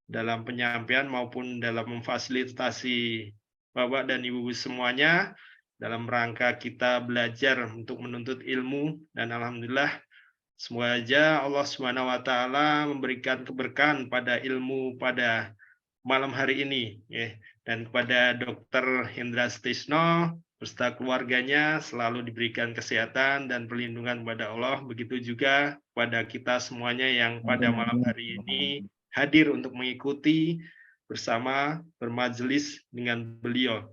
S2: dalam penyampaian maupun dalam memfasilitasi Bapak dan Ibu semuanya dalam rangka kita belajar untuk menuntut ilmu, dan alhamdulillah semoga aja Allah SWT memberikan keberkahan pada ilmu pada malam hari ini ya. Dan kepada Dr. Hendra Sutisno beserta keluarganya selalu diberikan kesehatan dan perlindungan kepada Allah, begitu juga pada kita semuanya yang pada malam hari ini hadir untuk mengikuti bersama bermajelis dengan beliau.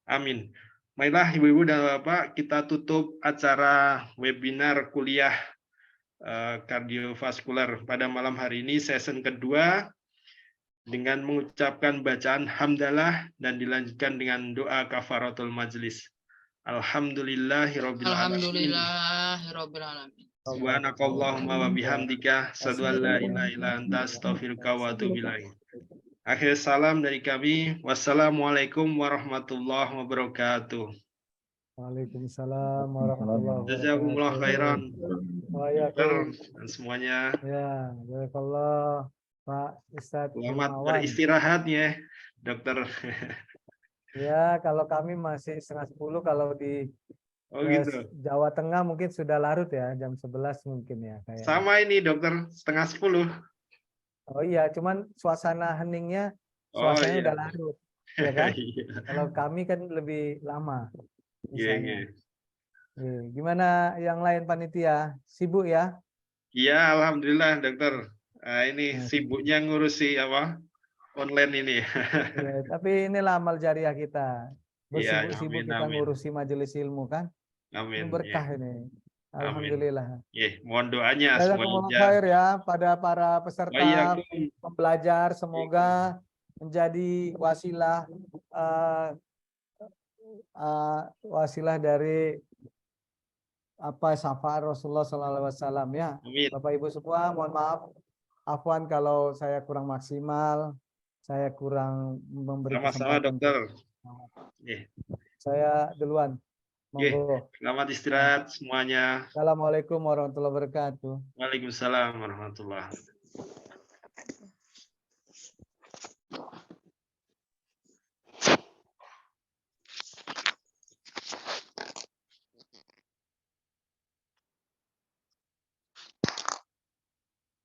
S2: Amin. Baiklah Ibu-ibu dan Bapak, kita tutup acara webinar kuliah kardiovaskuler pada malam hari ini, season kedua, dengan mengucapkan bacaan hamdalah dan dilanjutkan dengan doa kafaratul majlis. Alhamdulillahirabbil alamin.
S3: Alhamdulillahirabbil alamin.
S2: Subhanakallahumma wa bihamdika asyhadu an la ilaha illa anta astaghfiruka wa atubu ilaik. Akhir salam dari kami. Wassalamualaikum warahmatullahi wabarakatuh.
S6: Waalaikumsalam warahmatullahi
S2: Jazakumullah
S6: wabarakatuh.
S2: khairan.
S6: Waalaikumsalam.
S2: Dan semuanya.
S6: Ya, jazakallah Pak Ustadz
S2: Selamat
S6: Hilmawan.
S2: beristirahat ya, Dokter.
S6: Ya, kalau kami masih 9:30, kalau di
S2: gitu.
S6: Jawa Tengah mungkin sudah larut ya, jam 11 mungkin ya. Kayak.
S2: Sama ini Dokter, 9:30.
S6: Oh iya, cuman suasana heningnya, suasananya udah larut, ya kan? Kalau kami kan lebih lama. Misalnya. Gimana yang lain panitia? Sibuk ya?
S2: Iya, alhamdulillah Dokter. Ini sibuknya ngurusi online ini.
S6: Ya, tapi inilah amal jariah kita. Bersibuk-sibuk kita
S2: amin.
S6: ngurusi majelis ilmu kan?
S2: Amin.
S6: Ini berkah ini. Alhamdulillah.
S2: Mohon doanya
S6: semoga khair ya pada para peserta pembelajar, semoga menjadi wasilah dari syafaat Rasulullah SAW ya.
S2: Amin.
S6: Bapak Ibu semua, mohon maaf, afwan kalau saya kurang maksimal, saya kurang memberi
S2: kesempatan. Sama-sama Dokter.
S6: Saya duluan.
S2: Selamat istirahat semuanya.
S6: Assalamualaikum warahmatullahi wabarakatuh.
S2: Waalaikumsalam warahmatullahi wabarakatuh.